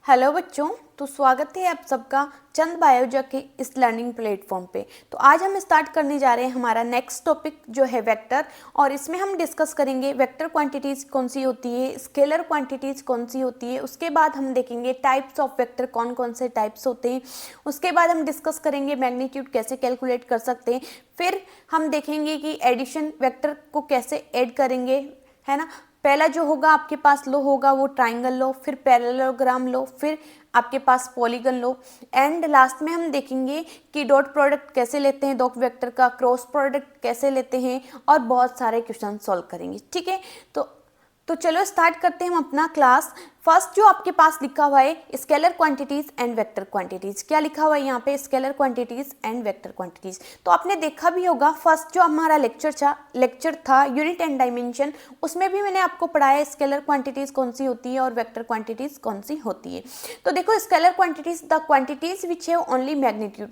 Hello बच्चों, तो स्वागत है आप सबका चंद बायोलॉजी के इस लर्निंग प्लेटफॉर्म पे। तो आज हम स्टार्ट करने जा रहे हैं हमारा नेक्स्ट टॉपिक जो है वेक्टर, और इसमें हम डिस्कस करेंगे वेक्टर क्वांटिटीज़ कौन सी होती है, स्केलर क्वांटिटीज़ कौन सी होती है, उसके बाद हम देखेंगे टाइप्स ऑफ वेक्टर कौन कौन से टाइप्स होते हैं, उसके बाद हम डिस्कस करेंगे मैग्नीट्यूड कैसे कैलकुलेट कर सकते हैं, फिर हम देखेंगे कि एडिशन वेक्टर को कैसे ऐड करेंगे, है ना। पहला जो होगा आपके पास लो होगा वो ट्राइंगल लो, फिर पैरेललोग्राम लो, फिर आपके पास पॉलीगन लो, एंड लास्ट में हम देखेंगे कि डॉट प्रोडक्ट कैसे लेते हैं, दो वेक्टर का क्रॉस प्रोडक्ट कैसे लेते हैं, और बहुत सारे क्वेश्चन सॉल्व करेंगे। ठीक है, तो चलो स्टार्ट करते हैं हम अपना क्लास। फर्स्ट जो आपके पास लिखा हुआ है scalar quantities and vector quantities, क्या लिखा हुआ है यहाँ पे, scalar quantities and vector quantities. तो आपने देखा भी होगा फर्स्ट जो हमारा लेक्चर था यूनिट एंड डायमेंशन, उसमें भी मैंने आपको पढ़ाया स्केलर क्वांटिटीज कौन सी होती है और वेक्टर क्वांटिटीज कौन सी होती है। तो देखो scalar quantities the quantities which have only magnitude,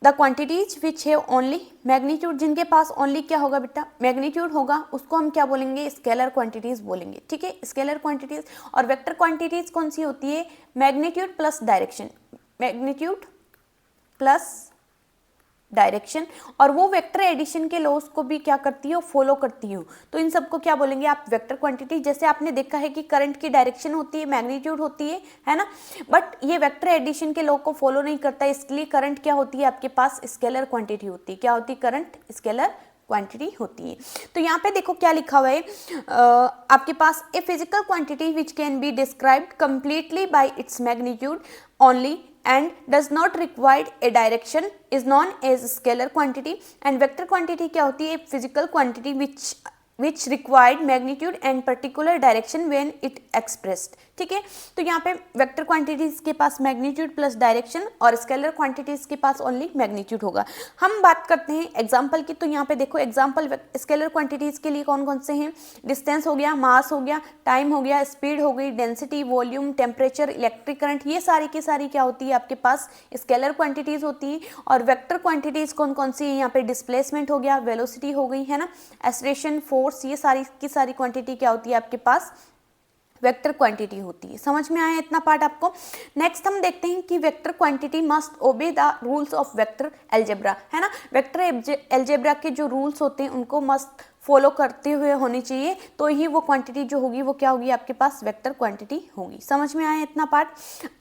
the quantities which have only magnitude, जिनके पास ओनली क्या होगा बेटा, मैग्नीट्यूड होगा, उसको हम क्या बोलेंगे, स्केलर क्वांटिटीज बोलेंगे। ठीक है, स्केलर क्वांटिटीज। और वेक्टर क्वांटिटीज कौन सी होती है, magnitude plus direction, magnitude plus direction, और वो वेक्टर एडिशन के लॉस को भी क्या करती हो, फॉलो करती हो। तो इन सबको क्या बोलेंगे आप, वेक्टर क्वांटिटी। जैसे आपने देखा है कि करंट की डायरेक्शन होती है, मैग्नीट्यूड होती है ना, बट ये वेक्टर एडिशन के लॉ को फॉलो नहीं करता, इसलिए करंट क्या होती है आपके पास, स्केलर क्वांटिटी होती है। क्या होती है, करंट स्केलर क्वांटिटी होती है। तो यहाँ पे देखो क्या लिखा हुआ है आपके पास, a physical quantity which can be described completely by its magnitude only and does not require a direction is known as scalar quantity, and vector quantity क्या होती है, physical quantity which required magnitude and particular direction when it expressed। ठीक है, तो यहाँ पे vector quantities के पास magnitude plus direction और स्केलर क्वांटिटीज के पास ओनली मैग्नीट्यूड होगा। हम बात करते हैं एग्जांपल की, तो यहाँ पे देखो एग्जांपल स्केलर क्वांटिटीज के लिए कौन कौन से हैं, डिस्टेंस हो गया, मास हो गया, टाइम हो गया, स्पीड हो गई, density, volume, temperature, electric current, ये सारी की सारी क्या होती है आपके पास, स्केलर क्वांटिटीज होती है। और वेक्टर क्वांटिटीज कौन कौन सी है, यहाँ पे डिस्प्लेसमेंट हो गया, वेलोसिटी हो गई, है ना, एक्सेलरेशन, फोर्स, ये सारी की सारी क्वांटिटी क्या होती है आपके पास, वेक्टर क्वांटिटी होती है। समझ में आया इतना पार्ट आपको। नेक्स्ट हम देखते हैं कि vector quantity must obey the rules of vector algebra, है ना। वेक्टर अलजेब्रा के जो रूल्स होते हैं उनको मस्ट फॉलो करते हुए होनी चाहिए, तो ही वो क्वांटिटी जो होगी वो क्या होगी आपके पास, वेक्टर क्वांटिटी होगी। समझ में आया इतना पार्ट।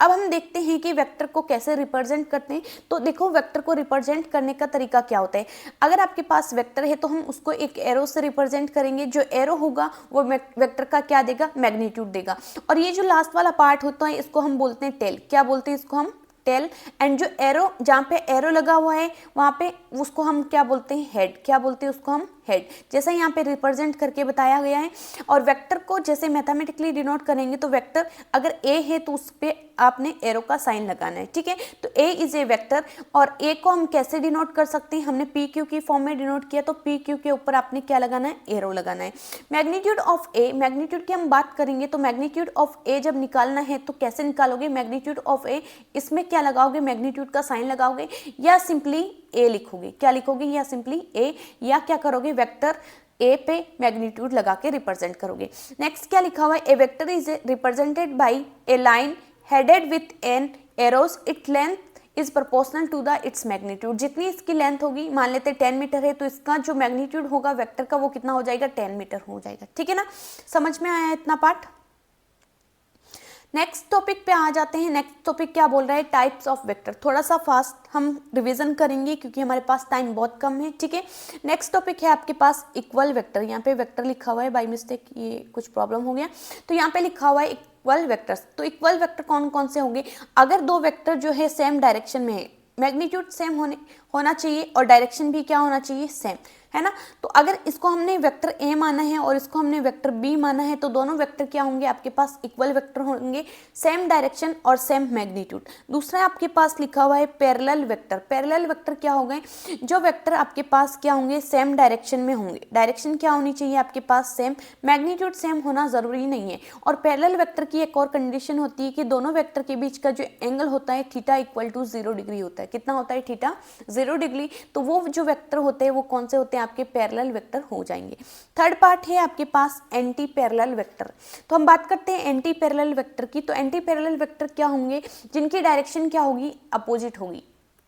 अब हम देखते हैं कि वेक्टर को कैसे रिप्रेजेंट करते हैं। तो देखो वेक्टर को रिप्रेजेंट करने का तरीका क्या होता है, अगर आपके पास वेक्टर है तो हम उसको एक एरो से रिप्रेजेंट करेंगे, जो एरो होगा वो वेक्टर का क्या देगा, मैग्नीट्यूड देगा। और ये जो लास्ट वाला पार्ट होता है इसको हम बोलते हैं टेल, क्या बोलते हैं इसको हम, टेल। एंड जो एरो, जहाँ पे एरो लगा हुआ है वहाँ पे उसको हम क्या बोलते हैं, हेड, क्या बोलते हैं उसको हम, हेड, जैसा यहाँ पे रिप्रेजेंट करके बताया गया है। और वेक्टर को जैसे मैथमेटिकली डिनोट करेंगे, तो वेक्टर अगर ए है तो उस पर आपने एरो का साइन लगाना है। ठीक है, तो ए इज ए वेक्टर, और ए को हम कैसे डिनोट कर सकते हैं, हमने पी क्यू की फॉर्म में डिनोट किया, तो पी क्यू के ऊपर आपने क्या लगाना है, एरो लगाना है। मैग्नीट्यूड ऑफ ए, मैग्नीट्यूड की हम बात करेंगे, तो मैग्नीट्यूड ऑफ ए जब निकालना है तो कैसे निकालोगे, मैग्नीट्यूड ऑफ ए, इसमें क्या लगाओगे, मैग्नीट्यूड का साइन लगाओगे, या सिंपली ए लिखोगे, क्या लिखोगे, या सिंपली ए, या क्या करोगे, वेक्टर ए पे मैग्नीट्यूड लगा के रिप्रेजेंट करोगे। नेक्स्ट क्या लिखा हुआ है, ए vector is represented by a line headed with an arrows, it length is proportional to the its magnitude. जितनी इसकी लेंथ होगी, मान लेते 10 मीटर है, तो इसका जो मैग्नीट्यूड होगा वेक्टर का वो कितना हो जाएगा, 10 मीटर हो जाएगा। ठीक है ना, समझ में आया इतना पार्ट। नेक्स्ट टॉपिक पे आ जाते हैं। नेक्स्ट टॉपिक क्या बोल रहा है, टाइप्स ऑफ वेक्टर। थोड़ा सा फास्ट हम रिवीजन करेंगे क्योंकि हमारे पास टाइम बहुत कम है। ठीक है, नेक्स्ट टॉपिक है आपके पास इक्वल वेक्टर। यहाँ पे वेक्टर लिखा हुआ है, बाय मिस्टेक ये कुछ प्रॉब्लम हो गया, तो यहाँ पे लिखा हुआ है इक्वल वेक्टर्स। तो इक्वल वेक्टर कौन कौन से होंगे, अगर दो वेक्टर जो है सेम डायरेक्शन में है, मैग्नीट्यूड सेम होना चाहिए और डायरेक्शन भी क्या होना चाहिए, सेम, है ना। तो अगर इसको हमने वेक्टर ए माना है और इसको हमने वेक्टर बी माना है, तो दोनों वेक्टर क्या होंगे आपके पास, इक्वल वेक्टर होंगे, सेम डायरेक्शन और सेम मैग्नीट्यूड। दूसरा आपके पास लिखा हुआ है पैरेलल वेक्टर। पैरेलल वेक्टर क्या हो गए, जो वेक्टर आपके पास क्या होंगे, सेम डायरेक्शन में होंगे, डायरेक्शन क्या होनी चाहिए आपके पास, सेम, मैग्नीट्यूड सेम होना जरूरी नहीं है। और पैरेलल वेक्टर की एक और कंडीशन होती है कि दोनों वेक्टर के बीच का जो एंगल होता है थीटा इक्वल टू 0 डिग्री होता है। कितना होता है, थीटा 0 डिग्री, तो वो जो वेक्टर होते हैं वो कौन से होते हैं, आपके पैरेलल वेक्टर हो जाएंगे। थर्ड पार्ट है आपके पास एंटी पैरेलल वेक्टर। तो हम बात करते हैं एंटी पैरेलल वेक्टर की। तो एंटी पैरेलल वेक्टर क्या होंगे, जिनकी डायरेक्शन क्या होगी, अपोजिट होगी।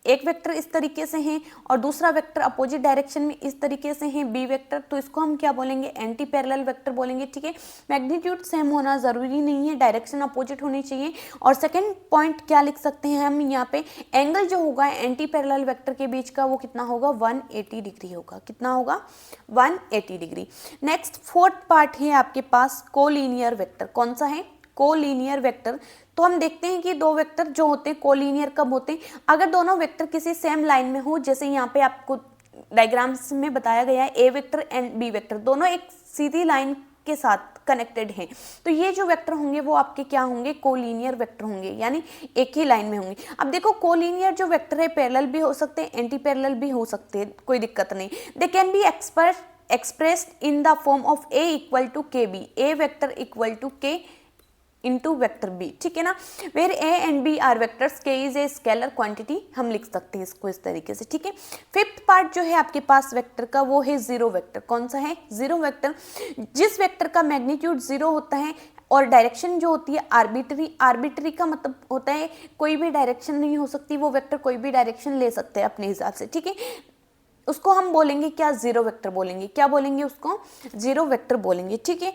एक वेक्टर इस तरीके से है और दूसरा वेक्टर अपोजिट डायरेक्शन में इस तरीके से है, बी वेक्टर, तो इसको हम क्या बोलेंगे, एंटी पैरेलल वेक्टर बोलेंगे। ठीक है, मैग्नीट्यूड सेम होना जरूरी नहीं है, डायरेक्शन अपोजिट होनी चाहिए। और सेकंड पॉइंट क्या लिख सकते हैं हम यहाँ पे, एंगल जो होगा एंटी पैरेलल वेक्टर के बीच का वो कितना होगा, 180 डिग्री होगा। कितना होगा, 180 डिग्री। नेक्स्ट फोर्थ पार्ट है आपके पास कोलिनियर वेक्टर। कौन सा है, कोलिनियर वेक्टर। तो हम देखते हैं कि दो वेक्टर जो होते हैं कोलिनियर कब होते हैं, अगर दोनों वेक्टर किसी सेम लाइन में हो, जैसे यहाँ पे आपको डायग्राम्स में बताया गया है ए वेक्टर एंड बी वेक्टर दोनों एक सीधी लाइन के साथ कनेक्टेड हैं, तो ये जो वेक्टर होंगे वो आपके क्या होंगे, कोलिनियर वेक्टर होंगे, यानी एक ही लाइन में होंगे। अब देखो कोलिनियर जो वेक्टर है पैरेलल भी हो सकते हैं, एंटी पैरेलल भी हो सकते हैं, कोई दिक्कत नहीं। They can be expressed in the form of A equal to KB, A vector equal to K into vector B, ठीक है ना, where A and B are vectors, K is a scalar quantity, हम लिख सकते हैं इसको इस तरीके से। ठीक है, फिफ्थ पार्ट जो है आपके पास वेक्टर का वो है जीरो वेक्टर। कौन सा है, जीरो वेक्टर। जिस वेक्टर का मैग्नीट्यूड जीरो होता है और डायरेक्शन जो होती है आर्बिट्री, आर्बिट्री का मतलब होता है कोई भी डायरेक्शन नहीं हो सकती, वो वेक्टर कोई भी डायरेक्शन ले सकते हैं अपने हिसाब से। ठीक है, उसको हम बोलेंगे क्या, जीरो वेक्टर बोलेंगे। क्या बोलेंगे उसको, जीरो वेक्टर बोलेंगे। ठीक है,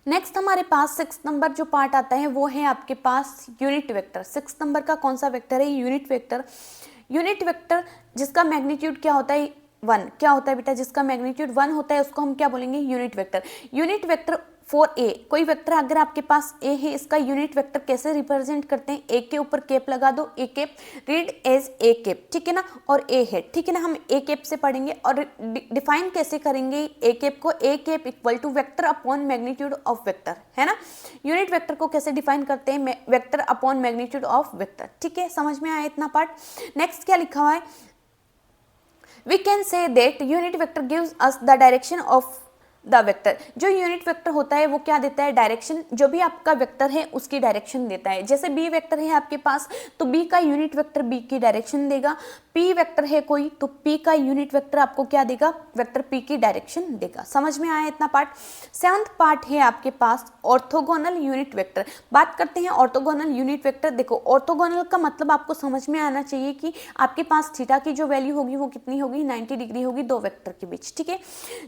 नेक्स्ट हमारे पास 6 नंबर जो पार्ट आता है वो है आपके पास यूनिट वेक्टर। 6 नंबर का कौन सा वेक्टर है, यूनिट वेक्टर। यूनिट वेक्टर जिसका मैग्नीट्यूड क्या होता है, 1। क्या होता है बेटा, जिसका मैग्नीट्यूड 1 होता है उसको हम क्या बोलेंगे, unit vector. Unit vector for a, कोई वेक्टर अगर आपके पास ए है, इसका यूनिट वेक्टर कैसे रिप्रेजेंट करते हैं, ए के ऊपर कैप लगा दो, A cap, read as A cap, ठीक है ना, और ए है, ठीक है ना, हम ए कैप से पढ़ेंगे। और डिफाइन कैसे करेंगे ए कैप को, A cap equal to vector upon magnitude of vector, है ना। यूनिट वेक्टर को कैसे डिफाइन करते हैं, vector upon magnitude of vector. ठीक है, समझ में आया इतना पार्ट। नेक्स्ट क्या लिखा हुआ है, we can say that unit vector gives us the direction of the vector. जो यूनिट वेक्टर होता है वो क्या देता है, डायरेक्शन, जो भी आपका वेक्टर है उसकी डायरेक्शन देता है। जैसे बी वेक्टर है आपके पास तो बी का यूनिट वेक्टर बी की डायरेक्शन देगा, पी वेक्टर है कोई तो पी का यूनिट वेक्टर आपको क्या देगा, वेक्टर पी की डायरेक्शन देगा। समझ में आया इतना पार्ट। 7th पार्ट है आपके पास ऑर्थोगोनल यूनिट वेक्टर। बात करते हैं ऑर्थोगोनल यूनिट वेक्टर। देखो ऑर्थोगोनल का मतलब आपको समझ में आना चाहिए कि आपके पास थीटा की जो वैल्यू होगी वो कितनी होगी, 90 डिग्री होगी दो वेक्टर के बीच। ठीक है,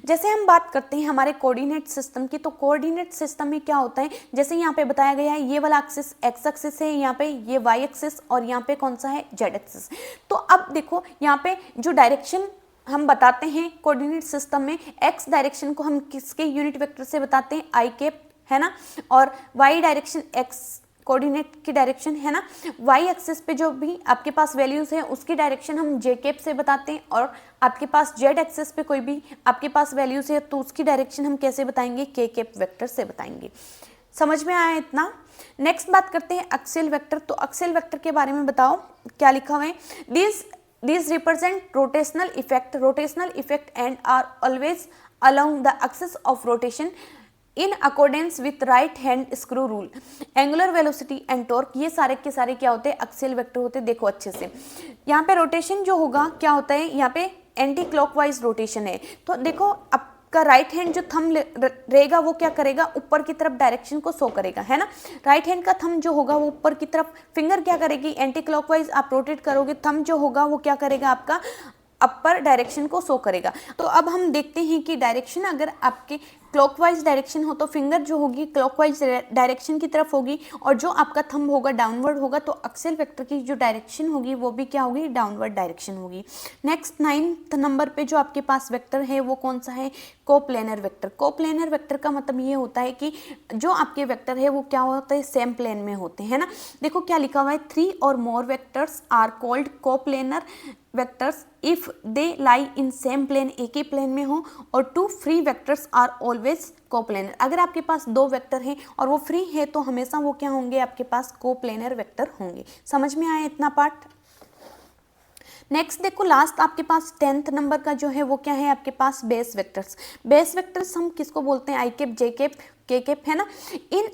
जैसे हम बात करते हैं हमारे कोऑर्डिनेट सिस्टम की, तो कोऑर्डिनेट सिस्टम में क्या होता है, जैसे यहाँ पे बताया गया है ये वाला एक्सिस एक्स एक्सिस है, यहाँ पे ये वाई एक्सिस और यहाँ पे कौन सा है, जेड एक्सिस। तो अब देखो यहाँ पे जो डायरेक्शन हम बताते हैं कोऑर्डिनेट सिस्टम में, एक्स डायरेक्शन को हम किसके यूनिट वेक्टर से बताते हैं, आई कैप, है ना, और वाई डायरेक्शन एक्स कोऑर्डिनेट की डायरेक्शन, है ना, वाई एक्सिस पे जो भी आपके पास वैल्यूज हैं उसकी डायरेक्शन हम जे कैप से बताते हैं, और आपके पास जेड एक्सिस पे कोई भी आपके पास वैल्यूज है तो उसकी डायरेक्शन हम कैसे बताएंगे, के कैप वेक्टर से बताएंगे। समझ में आया इतना। नेक्स्ट बात करते हैं एक्सियल वेक्टर। तो एक्सियल वेक्टर के बारे में बताओ क्या लिखा हुआ है, these represent rotational effect and are always along the axis of rotation in accordance with right hand screw rule, angular velocity and torque, ये सारे के सारे क्या होते हैं, एक्सियल वेक्टर होते हैं। देखो अच्छे से यहाँ पे रोटेशन जो होगा क्या होता है, यहाँ पे एंटी क्लॉकवाइज रोटेशन है, तो देखो आपका राइट हैंड जो थंब रहेगा वो क्या करेगा, ऊपर की तरफ डायरेक्शन को शो करेगा, है ना। राइट हैंड का थंब जो होगा वो ऊपर की तरफ, फिंगर क्या करेगी, एंटी क्लॉकवाइज आप रोटेट करोगे, थंब जो होगा वो क्या करेगा, आपका अपर डायरेक्शन को शो करेगा। तो अब हम देखते हैं कि डायरेक्शन अगर आपके क्लॉकवाइज डायरेक्शन हो तो फिंगर जो होगी क्लॉकवाइज डायरेक्शन की तरफ होगी, और जो आपका थंब होगा डाउनवर्ड होगा, तो एक्सियल वेक्टर की जो डायरेक्शन होगी वो भी क्या होगी, डाउनवर्ड डायरेक्शन होगी। नेक्स्ट 9th नंबर पे जो आपके पास वेक्टर है वो कौन सा है, कोप्लेनर वेक्टर। कोप्लेनर वेक्टर का मतलब ये होता है कि जो आपके वेक्टर है वो क्या होता है, सेम प्लेन में होते हैं, है ना। देखो क्या लिखा हुआ है, 3 और more vectors are called coplanar vectors if they lie in same plane, एक ही प्लेन में हो, और 2 free vectors are always coplanar. अगर आपके पास 2 वेक्टर हैं और वो फ्री है तो हमेशा वो क्या होंगे, आपके पास कोप्लेनर वेक्टर होंगे। समझ में आया इतना पार्ट। नेक्स्ट देखो लास्ट आपके पास 10th नंबर का जो है वो क्या है, आपके पास बेस वेक्टर्स। बेस वेक्टर्स हम किसको बोलते हैं, I cap, J cap, K cap, है ना। In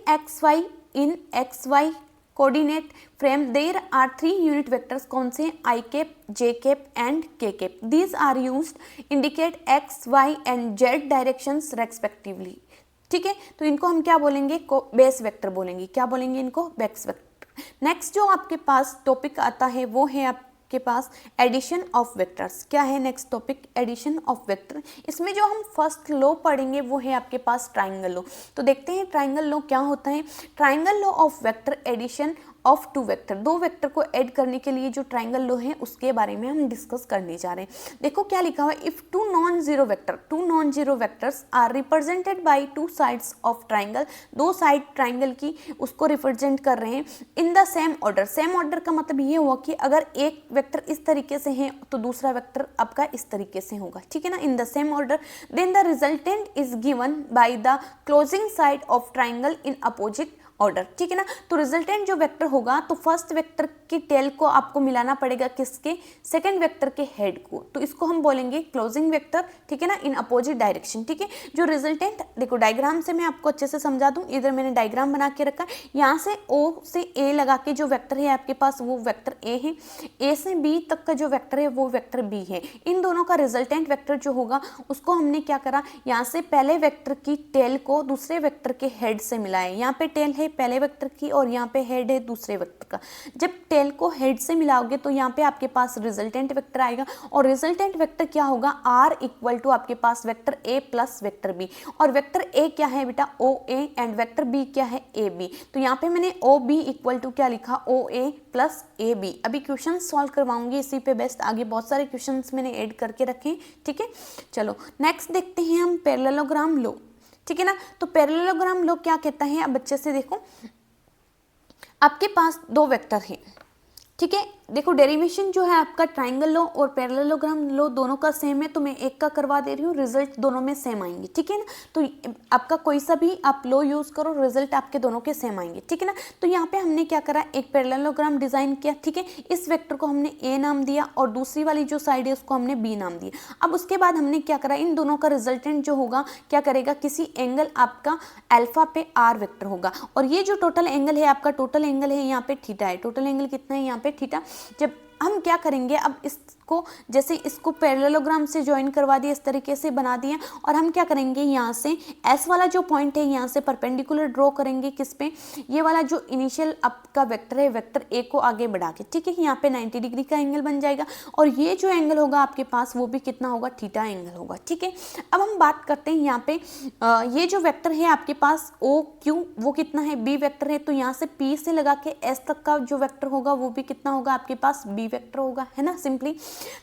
X Y coordinate frame there are 3 unit vectors, कौन से हैं? I cap, J cap and K cap. These are used indicate X, Y and Z directions respectively. ठीक है, तो इनको हम क्या बोलेंगे? बेस वेक्टर बोलेंगे। क्या बोलेंगे इनको? Base vector. नेक्स्ट जो आपके पास टॉपिक आता है वो है आपके पास एडिशन ऑफ वेक्टर्स। क्या है next topic? Addition of vector. इसमें जो हम फर्स्ट लॉ पढ़ेंगे वो है आपके पास ट्राइंगल लॉ। तो देखते हैं ट्राइंगल लॉ क्या होता है। Triangle law of vector addition of two vector, दो वेक्टर को ऐड करने के लिए जो ट्राइंगल लॉ है उसके बारे में हम डिस्कस करने जा रहे हैं। देखो क्या लिखा हुआ है, if two non zero vectors are represented by two sides of triangle, दो साइड ट्राइंगल की उसको रिप्रेजेंट कर रहे हैं in the same order. Same order का मतलब ये हुआ कि अगर एक वेक्टर इस तरीके से है तो दूसरा वेक्टर आपका इस तरीके से होगा, ठीक है ना, in the same order. Then the resultant is given by the closing side of triangle in opposite order, ठीक है ना। तो रिजल्टेंट जो वेक्टर होगा तो फर्स्ट वेक्टर की टेल को आपको मिलाना पड़ेगा किसके? सेकंड वेक्टर के हेड को, तो इसको हम बोलेंगे क्लोजिंग वेक्टर, ठीक है ना, इन अपोजिट डायरेक्शन। ठीक है, जो रिजल्टेंट, देखो डायग्राम से मैं आपको अच्छे से समझा दूं, इधर मैंने डायग्राम बना के रखा है। यहाँ से ओ से ए लगा के जो वेक्टर है आपके पास वो वेक्टर ए है, ए से बी तक का जो वेक्टर है वो वेक्टर बी है। इन दोनों का रिजल्टेंट वेक्टर जो होगा उसको हमने क्या करा, यहाँ से पहले वेक्टर की टेल को दूसरे वेक्टर के हेड से मिलाए। यहाँ पे टेल है पहले वेक्टर की और यहाँ पे हेड है दूसरे वेक्टर का। जब टेल को हेड से मिलाओगे तो यहाँ पे आपके पास रिजल्टेंट वेक्टर आएगा, और रिजल्टेंट वेक्टर क्या होगा? आर इक्वल टू आपके पास vector A plus vector B. और वेक्टर ए क्या है बेटा? O A, and vector B क्या है? A B. तो यहाँ पे मैंने ओ बी इक्वल टू क्या लिखा? ओ ए प्लस ए बी। अभी क्वेश्चन सॉल्व करवाऊंगी इसी पे बेस्ट, आगे बहुत सारे क्वेश्चन मैंने ऐड करके रखे, ठीक है। चलो नेक्स्ट देखते हैं हम पैरेललोग्राम लॉ, ठीक है ना। तो पैरेललोग्राम लॉ क्या कहता है? अब अच्छे से देखो, आपके पास दो वेक्टर हैं, ठीक है। देखो डेरिवेशन जो है आपका ट्राइंगल लॉ और पैरेललोग्राम लॉ दोनों का सेम है, तो मैं एक का करवा दे रही हूँ, रिजल्ट दोनों में सेम आएंगे, ठीक है ना। तो आपका कोई सा भी आप लॉ यूज करो, रिजल्ट आपके दोनों के सेम आएंगे, ठीक है ना। तो यहाँ पे हमने क्या करा, एक पैरेललोग्राम डिजाइन किया, ठीक है। इस वेक्टर को हमने ए नाम दिया और दूसरी वाली जो साइड है उसको हमने बी नाम दिया। अब उसके बाद हमने क्या करा, इन दोनों का रिजल्टेंट जो होगा क्या करेगा, किसी एंगल आपका अल्फा पे आर वेक्टर होगा, और ये जो टोटल एंगल है आपका, टोटल एंगल है यहाँ पे थीटा है। टोटल एंगल कितना है यहाँ पे? थीटा। जब हम क्या करेंगे, अब इसको जैसे इसको पैरेललोग्राम से ज्वाइन करवा दिया, इस तरीके से बना दिया, और हम क्या करेंगे, यहाँ से एस वाला जो पॉइंट है यहाँ से परपेंडिकुलर ड्रॉ करेंगे किस पे? ये वाला जो इनिशियल आपका वेक्टर है, वेक्टर ए को आगे बढ़ा के, ठीक है। यहाँ पे 90 डिग्री का एंगल बन जाएगा, और ये जो एंगल होगा आपके पास वो भी कितना होगा? थीटा एंगल होगा, ठीक है। अब हम बात करते हैं यहाँ पे ये जो वेक्टर है आपके पास ओ क्यू, वो कितना है? बी वेक्टर है। तो यहाँ से पी से लगा के एस तक का जो वेक्टर होगा वो भी कितना होगा आपके पास? बी वेक्टर होगा, है ना, सिंपली।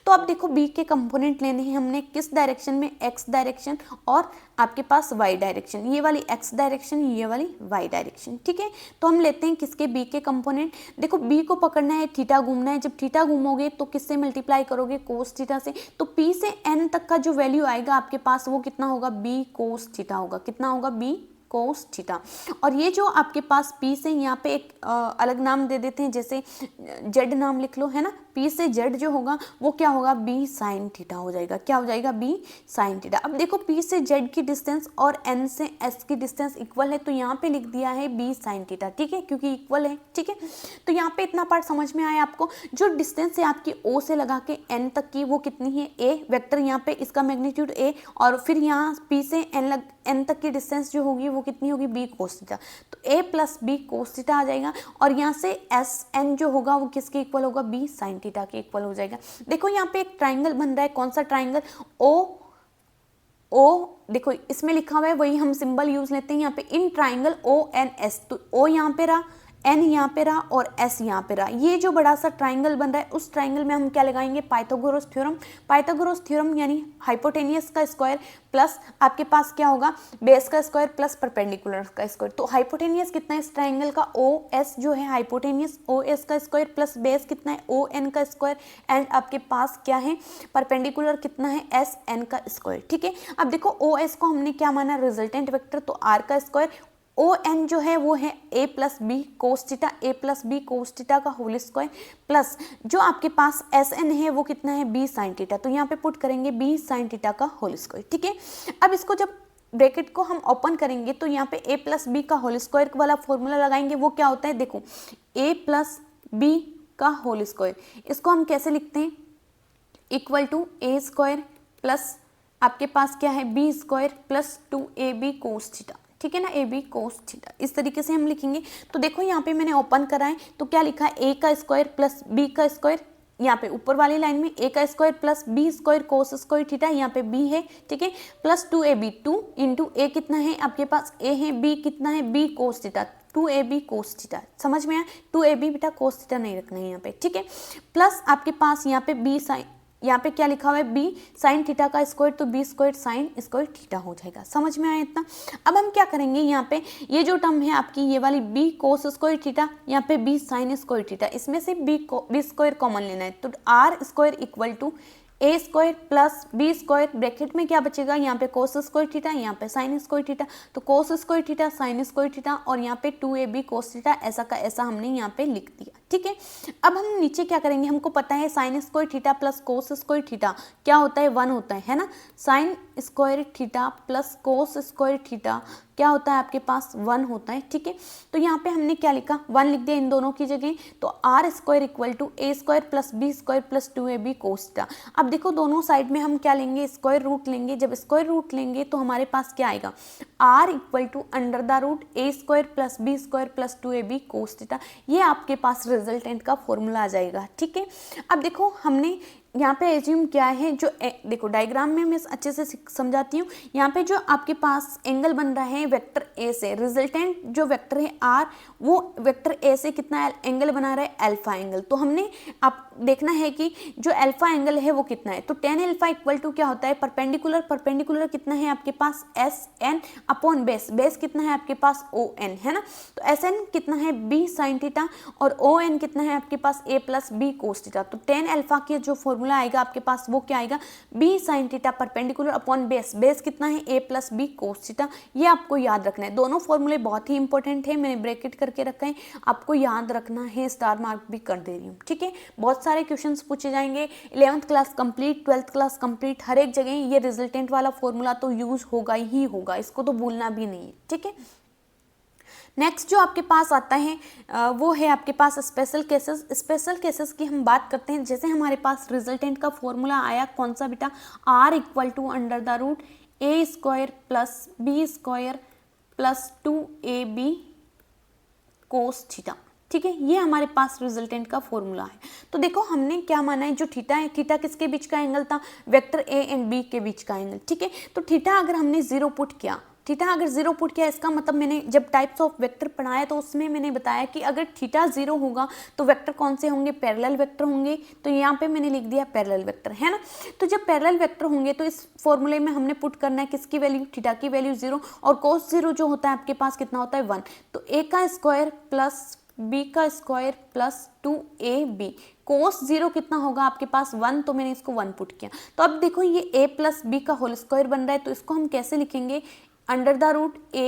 तो अब देखो बी के कंपोनेंट लेने हैं हमने किस डायरेक्शन में? एक्स डायरेक्शन और आपके पास वाई डायरेक्शन, ये वाली एक्स डायरेक्शन, ये वाली वाई डायरेक्शन, ठीक है। तो हम लेते हैं किसके? बी के कंपोनेंट। देखो बी को पकड़ना है, थीटा घूमना है, जब थीटा घूमोगे तो किससे मल्टीप्लाई करोगे? कोस थीटा से। तो पी से एन तक का जो वैल्यू आएगा आपके पास वो कितना होगा? बी कोस थीटा होगा। कितना होगा? B cos theta. और ये जो आपके पास P से यहाँ पे एक अलग नाम दे देते हैं, जैसे Z नाम लिख लो, है ना। P से Z जो होगा वो क्या होगा? B साइन थीटा हो जाएगा। क्या हो जाएगा? B sine theta. अब देखो P से Z की डिस्टेंस और N से S की डिस्टेंस इक्वल है, तो यहाँ पे लिख दिया है B साइन थीटा, ठीक है, क्योंकि इक्वल है, ठीक है। तो यहाँ पे इतना पार्ट समझ में आया आपको। जो डिस्टेंस है आपकी O से लगा के N तक की वो कितनी है? A वेक्टर, यहाँ पे इसका मैग्नीट्यूड A, और फिर यहाँ P से N तक की डिस्टेंस जो होगी वो कितनी होगी? B cos theta. तो A plus B cos theta आ जाएगा, और यहाँ से S N जो होगा वो किसके इक्वल होगा? B साइन थीटा के इक्वल हो जाएगा। देखो यहाँ पे एक ट्राइंगल बन रहा है, कौन सा ट्राइंगल? ओ देखो इसमें लिखा हुआ है, वही हम सिंबल यूज लेते हैं यहाँ पे, इन ट्राइंगल ONS। तो O यहाँ पे रहा, N यहाँ पे रहा और S यहाँ पे रहा। ये जो बड़ा सा ट्राइंगल बन रहा है, उस ट्राइंगल में हम क्या लगाएंगे? Pythagoras theorem. पाइथागोरस थ्योरम यानी हाइपोटेनियस का स्क्वायर प्लस आपके पास क्या होगा? बेस का स्क्वायर प्लस परपेंडिकुलर का स्क्वायर। तो हाइपोटेनियस कितना है इस ट्राइंगल का? OS जो है हाइपोटेनियस, OS का स्क्वायर प्लस बेस कितना है? ON का स्क्वायर, एंड आपके पास क्या है? परपेंडिकुलर कितना है? SN का स्क्वायर, ठीक है। अब देखो OS को हमने क्या माना? रिजल्टेंट वेक्टर, तो R का स्क्वायर। ON जो है वो है A plus B cos theta, A plus B cos theta का होल स्क्वायर, प्लस जो आपके पास SN है वो कितना है? B sine theta. तो यहाँ पे पुट करेंगे B साइन थीटा का होल स्क्वायर, ठीक है। अब इसको जब ब्रैकेट को हम ओपन करेंगे तो यहाँ पे ए प्लस बी का होल स्क्वायर वाला फॉर्मूला लगाएंगे। वो क्या होता है, देखो ए प्लस बी का होल स्क्वायर, इसको हम कैसे लिखते हैं, equal to A square plus आपके पास क्या है B square plus 2ab cos theta, ठीक है ना, ए बी कोस थीटा, इस तरीके से हम लिखेंगे। तो देखो यहाँ पे मैंने ओपन करा है तो क्या लिखा है, ए का स्क्वायर प्लस बी का स्क्वायर, यहाँ पे ऊपर वाली लाइन में ए का square plus B square cos square theta, यहाँ पे बी है, ठीक है, प्लस 2ab, 2 इंटू ए कितना है आपके पास ए है, बी कितना है B cos theta, 2ab cos theta, समझ में आया, 2ab बेटा कोस थीटा नहीं रखना है यहाँ पे, ठीक है, प्लस आपके पास यहाँ पे बी साइन, यहाँ पे क्या लिखा हुआ है बी साइन थीटा का स्क्वायर, तो B square sine square theta हो जाएगा, समझ में आया इतना। अब हम क्या करेंगे, यहाँ पे ये जो टर्म है आपकी ये वाली बी कोस स्क्वायर थीटा, यहाँ पे बी साइन स्क्वायर थीटा, इसमें से बी स्क्वायर कॉमन लेना है, तो R square equal to A square plus B square, bracket में क्या बचेगा, यहाँ पे कोस स्क्वायर थीटा, यहाँ पे साइन स्क्वायर थीटा, तो कोस square theta sine square theta और यहाँ पे 2ab कोस थीटा, ऐसा का ऐसा हमने यहाँ पे लिख दिया, ठीक है। अब हम नीचे क्या करेंगे, हमको पता है sign square theta plus cos square theta क्या होता है, 1 होता है ना, sign square theta plus cos square theta क्या होता है आपके पास 1 होता है, ठीक है। तो यहाँ पे हमने क्या लिखा, 1 लिख दिया इन दोनों की जगह, तो R square equal to A square plus B square plus 2ab cos theta. अब देखो दोनों साइड में हम क्या लेंगे, स्क्वायर रूट लेंगे, जब स्क्वायर रूट लेंगे तो हमारे पास क्या आएगा, R equal to under the root A square plus B square plus 2ab cos theta, ये आपके पास रिजल्टेंट का फॉर्मूला आ जाएगा, ठीक है। अब देखो हमने यहाँ पे एज्यूम क्या है, जो देखो डायग्राम में मैं अच्छे से समझाती हूँ, यहाँ पे जो आपके पास एंगल बन रहा है वेक्टर ए से, रिजल्टेंट जो वेक्टर है आर, वो वेक्टर ए से कितना एंगल बना रहा है, अल्फा एंगल, तो हमने आप देखना है कि जो अल्फा एंगल है वो कितना है, तो tan अल्फा इक्वल टू क्या होता है, परपेंडिकुलर, परपेंडिकुलर कितना है आपके पास SN अपॉन बेस, बेस कितना है आपके पास ON है ना, तो SN कितना है b साइन थीटा और ON कितना है आपके पास a plus B cos theta, तो tan अल्फा की जो फॉर्मूला आएगा आपके पास वो क्या आएगा, b sine theta perpendicular upon base, base कितना है a plus B cos theta, ये आपको याद रखना है। दोनों फॉर्मूले बहुत ही इंपॉर्टेंट है, मैंने ब्रैकेट करके रखा है, आपको याद रखना है, स्टार मार्क भी कर दे रही हूँ, ठीक है। बहुत सारे क्वेश्चंस पूछे जाएंगे, 11th class complete, 12th class complete, हर एक जगह ये रिजल्टेंट वाला फॉर्मूला तो यूज होगा ही होगा, इसको तो भूलना भी नहीं है, ठीक है। नेक्स्ट जो आपके पास आता है वो है आपके पास स्पेशल केसेस। स्पेशल केसेस की हम बात करते हैं, जैसे हमारे पास रिजल्टेंट का फॉर्मूला आया कौन सा बेटा, R equal to under the root A square plus B square plus 2ab cos theta, ठीक है, ये हमारे पास रिजल्टेंट का फॉर्मूला है। तो देखो हमने क्या माना है, जो थीटा है, थीटा किसके बीच का एंगल था, वेक्टर ए एंड बी के बीच का एंगल, ठीक है। तो थीटा अगर हमने 0 पुट किया, थीटा अगर 0 पुट किया, इसका मतलब मैंने जब टाइप्स ऑफ वेक्टर पढ़ाया तो उसमें मैंने बताया कि अगर थीटा 0 होगा तो वेक्टर कौन से होंगे, पैरेलल वेक्टर होंगे, तो यहाँ पे मैंने लिख दिया पैरेलल वेक्टर, है ना। तो जब पैरेलल वेक्टर होंगे तो इस फॉर्मूले में हमने पुट करना है किसकी वैल्यू, थीटा की वैल्यू 0, और कोस 0 जो होता है आपके पास कितना होता है 1, तो a का स्क्वायर प्लस b का स्क्वायर प्लस 2ab, कोस 0 कितना होगा आपके पास 1, तो मैंने इसको 1 पुट किया। तो अब देखो ये a प्लस बी का होल स्क्वायर बन रहा है, तो इसको हम कैसे लिखेंगे, under the root a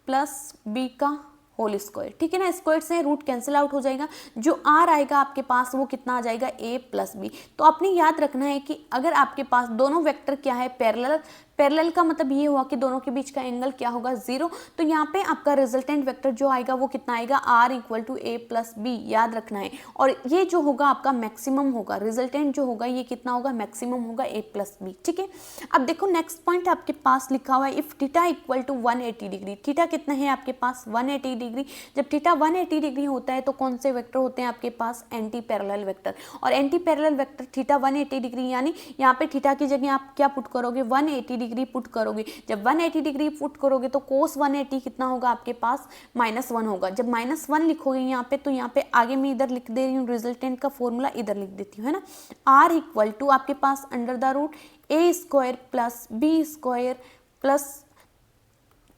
plus B का होल स्क्वायर, ठीक है ना, स्क्वायर से रूट कैंसिल आउट हो जाएगा, जो r आएगा आपके पास वो कितना आ जाएगा a प्लस बी। तो आपने याद रखना है कि अगर आपके पास दोनों वेक्टर क्या है पैरेलल, पैरेलल का मतलब ये हुआ कि दोनों के बीच का एंगल क्या होगा 0, तो यहाँ पे आपका रिजल्टेंट वेक्टर जो आएगा वो कितना आएगा, r equal to a plus B, याद रखना है। और ये जो होगा आपका मैक्सिमम होगा, रिजल्टेंट जो होगा ये कितना होगा, मैक्सिमम होगा a प्लस बी, ठीक है। अब देखो नेक्स्ट पॉइंट आपके पास लिखा हुआ है, if theta equal to 180 degree, theta कितना है आपके पास 180 डिग्री, जब थीटा 180 डिग्री होता है तो कौन से वेक्टर होते हैं आपके पास, एंटी पैरेलल वेक्टर, और anti parallel vector theta 180 degree, यानी यहाँ पे थीटा की जगह आप क्या पुट करोगे, 180 डिग्री पुट करोगे। जब 180 डिग्री पुट करोगे तो कोस 180 कितना होगा आपके पास -1 होगा। जब -1 लिखोगे यहाँ पे, तो यहाँ पे आगे मैं इधर लिख दे रही हूँ रिजल्टेंट का फॉर्मूला, इधर लिख देती हूँ, है ना, आर इक्वल टू आपके पास under the root A square plus B square plus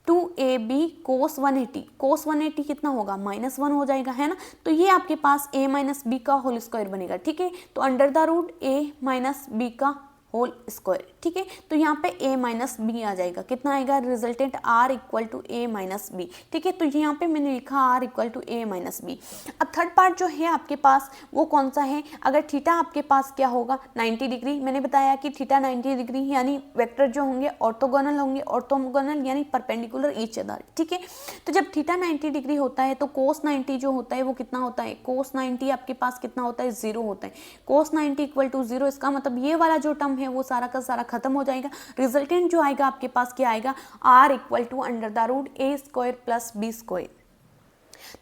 2ab cos 180, cos 180 कितना होगा -1 हो जाएगा, है ना। तो ये आपके पास a माइनस बी का होल स्क्वायर बनेगा, ठीक है। तो under the root a minus B का होल स्क्वायर, ठीक है। तो यहाँ पे a माइनस बी आ जाएगा, कितना आएगा, resultant r equal to a minus B, ठीक है। तो यहाँ पे मैंने लिखा r equal to a minus B. अब थर्ड पार्ट जो है आपके पास वो कौन सा है, अगर थीटा आपके पास क्या होगा 90 डिग्री, मैंने बताया कि थीटा 90 डिग्री यानी वेक्टर जो होंगे ऑर्थोगोनल होंगे, ऑर्थोगोनल यानी परपेंडिकुलर ईच अदर, ठीक है। तो जब थीटा 90 डिग्री होता है तो कोस 90 जो होता है वो कितना होता है, कोस 90 आपके पास कितना होता है, 0 होता है। कोस 90 इक्वल टू 0, इसका मतलब ये वाला जो टर्म है वो सारा का सारा खत्म हो जाएगा। रिजल्टेंट जो आएगा आपके पास क्या आएगा, r equal to under the root a square plus b square.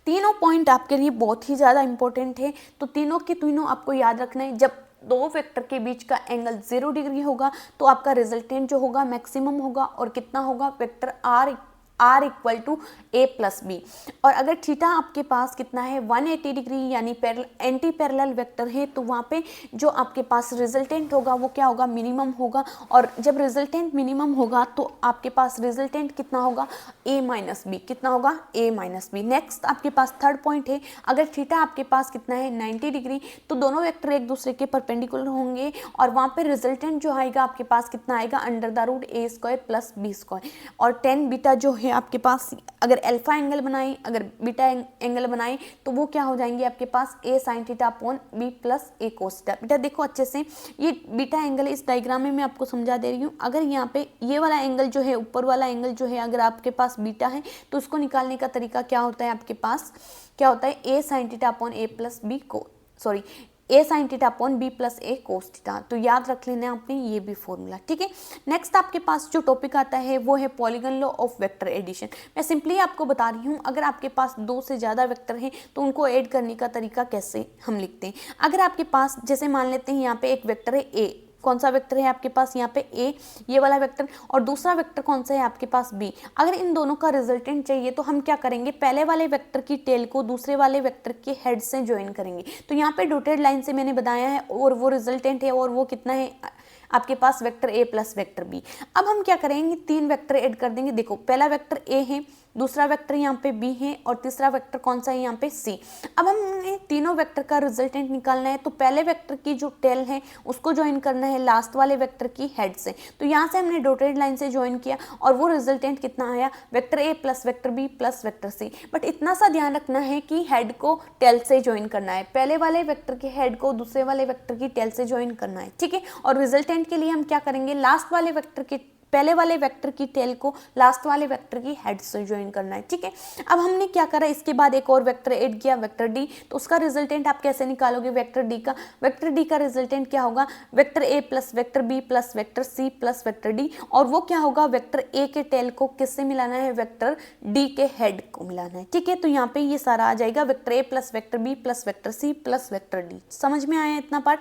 तीनों पॉइंट आपके लिए बहुत ही ज़्यादा इंपॉर्टेंट है, तो तीनों के तीनों आपको याद रखना है। जब दो वेक्टर के बीच का एंगल 0 डिग्री होगा तो आपका रिजल्टेंट जो होगा मैक्सिमम होगा, और कितना होगा, vector r equal to a plus B. और अगर थीटा आपके पास कितना है 180 डिग्री यानी एंटी पैरेलल वेक्टर है, तो वहाँ पे जो आपके पास रिजल्टेंट होगा वो क्या होगा, मिनिमम होगा। और जब रिजल्टेंट मिनिमम होगा तो आपके पास रिजल्टेंट कितना होगा, a माइनस बी, कितना होगा, a माइनस बी। नेक्स्ट आपके पास थर्ड पॉइंट है, अगर थीटा आपके पास कितना है 90 डिग्री, तो दोनों वेक्टर एक दूसरे के परपेंडिकुलर होंगे, और वहाँ पे रिजल्टेंट जो आएगा आपके पास कितना आएगा, under the root a square plus B square. और टेन बीटा जो है आपके पास, अगर अल्फा एंगल बनाए, अगर बीटा एंगल बनाए, तो वो क्या हो जाएंगे आपके पास, a sine theta upon b plus a cos theta. बेटा देखो अच्छे से, ये बीटा एंगल इस डायग्राम में मैं आपको समझा दे रही हूँ। अगर यहाँ पे ये वाला एंगल जो है, ऊपर वाला एंगल जो है, अगर आपके पास बीटा है तो उसको निकालने का तरीका क्या होता है, आपके पास क्या होता है, a sine theta upon a plus B को, sorry a sine theta upon b plus a cos theta. तो याद रख लेना आपने ये भी फॉर्मूला, ठीक है। नेक्स्ट आपके पास जो टॉपिक आता है वो है polygon law of vector addition. मैं सिंपली आपको बता रही हूँ, अगर आपके पास दो से ज़्यादा वेक्टर हैं तो उनको ऐड करने का तरीका कैसे हम लिखते हैं। अगर आपके पास जैसे मान लेते हैं यहाँ पे एक वेक्टर है a, कौन सा वेक्टर है आपके पास यहाँ पे a, ये वाला वेक्टर, और दूसरा वेक्टर कौन सा है आपके पास b। अगर इन दोनों का रिजल्टेंट चाहिए तो हम क्या करेंगे, पहले वाले वेक्टर की टेल को दूसरे वाले वेक्टर के हेड से ज्वाइन करेंगे। तो यहाँ पे डॉटेड लाइन से मैंने बताया है, और वो रिजल्टेंट है, और वो कितना है आपके पास, vector a plus vector b। अब हम क्या करेंगे, तीन वेक्टर ऐड कर देंगे। देखो पहला वेक्टर a है, दूसरा वेक्टर यहाँ पे b है, और तीसरा वेक्टर कौन सा है यहाँ पे c। अब हमने तीनों वेक्टर का रिजल्टेंट निकालना है, तो पहले वेक्टर की जो टेल है उसको ज्वाइन करना है लास्ट वाले वेक्टर की हेड से। तो यहाँ से हमने डॉटेड लाइन से ज्वाइन किया, और वो रिजल्टेंट कितना आया, vector a plus vector b plus vector c। But इतना सा ध्यान रखना है कि हेड को टेल से ज्वाइन करना है, पहले वाले वेक्टर के हेड को दूसरे वाले वेक्टर की टेल से ज्वाइन करना है, ठीक है। और रिजल्टेंट के लिए हम क्या करेंगे, लास्ट वाले वेक्टर के पहले वाले वेक्टर की टेल को लास्ट वाले वेक्टर की हेड से ज्वाइन करना है, ठीक है। अब हमने क्या करा, इसके बाद एक और वेक्टर ऐड किया, वेक्टर डी। तो उसका रिजल्टेंट आप कैसे निकालोगे, वेक्टर डी का, वेक्टर डी का रिजल्टेंट क्या होगा, vector A plus vector B plus vector C plus vector D. और वो क्या होगा, वेक्टर ए के टेल को किससे मिलाना है, वेक्टर डी के हेड को मिलाना है, ठीक है। तो यहाँ पे ये सारा आ जाएगा, vector A plus vector B plus vector C plus vector D. समझ में आया इतना पार्ट।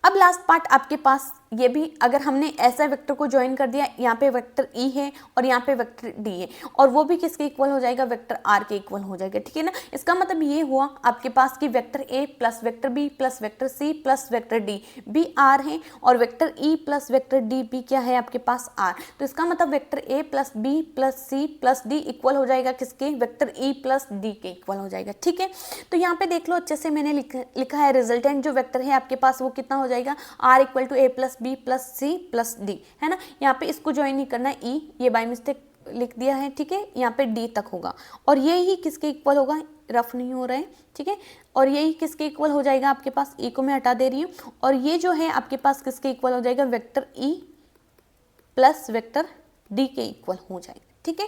अब लास्ट पार्ट आपके पास ये भी, अगर हमने ऐसा वेक्टर को ज्वाइन कर दिया, यहाँ पे वेक्टर ई है और यहाँ पे वेक्टर डी है, और वो भी किसके इक्वल हो जाएगा, वेक्टर आर के इक्वल हो जाएगा, ठीक है ना। इसका मतलब ये हुआ आपके पास कि vector A plus vector B plus vector C plus vector D भी आर है, और vector E plus vector D भी क्या है आपके पास, आर। तो इसका मतलब vector A plus B plus C plus D equal हो जाएगा किसके, वेक्टर ई प्लस डी के इक्वल हो जाएगा, ठीक है। तो यहाँ पे देख लो अच्छे से मैंने लिखा है, रिजल्टेंट जो वेक्टर है आपके पास वो कितना हो जाएगा, R equal to A plus B plus C plus D, है ना। यहाँ पे इसको ज्वाइन नहीं करना है, ई ये बाय मिस्टेक लिख दिया है, ठीक है। यहाँ पे डी तक होगा, और ये ही किसके इक्वल होगा, रफ नहीं हो रहा है, ठीक है। और यही किसके इक्वल हो जाएगा आपके पास, ई को मैं हटा दे रही हूँ, और ये जो है आपके पास किसके इक्वल हो जाएगा, vector E plus vector D के इक्वल हो जाएगा, ठीक है।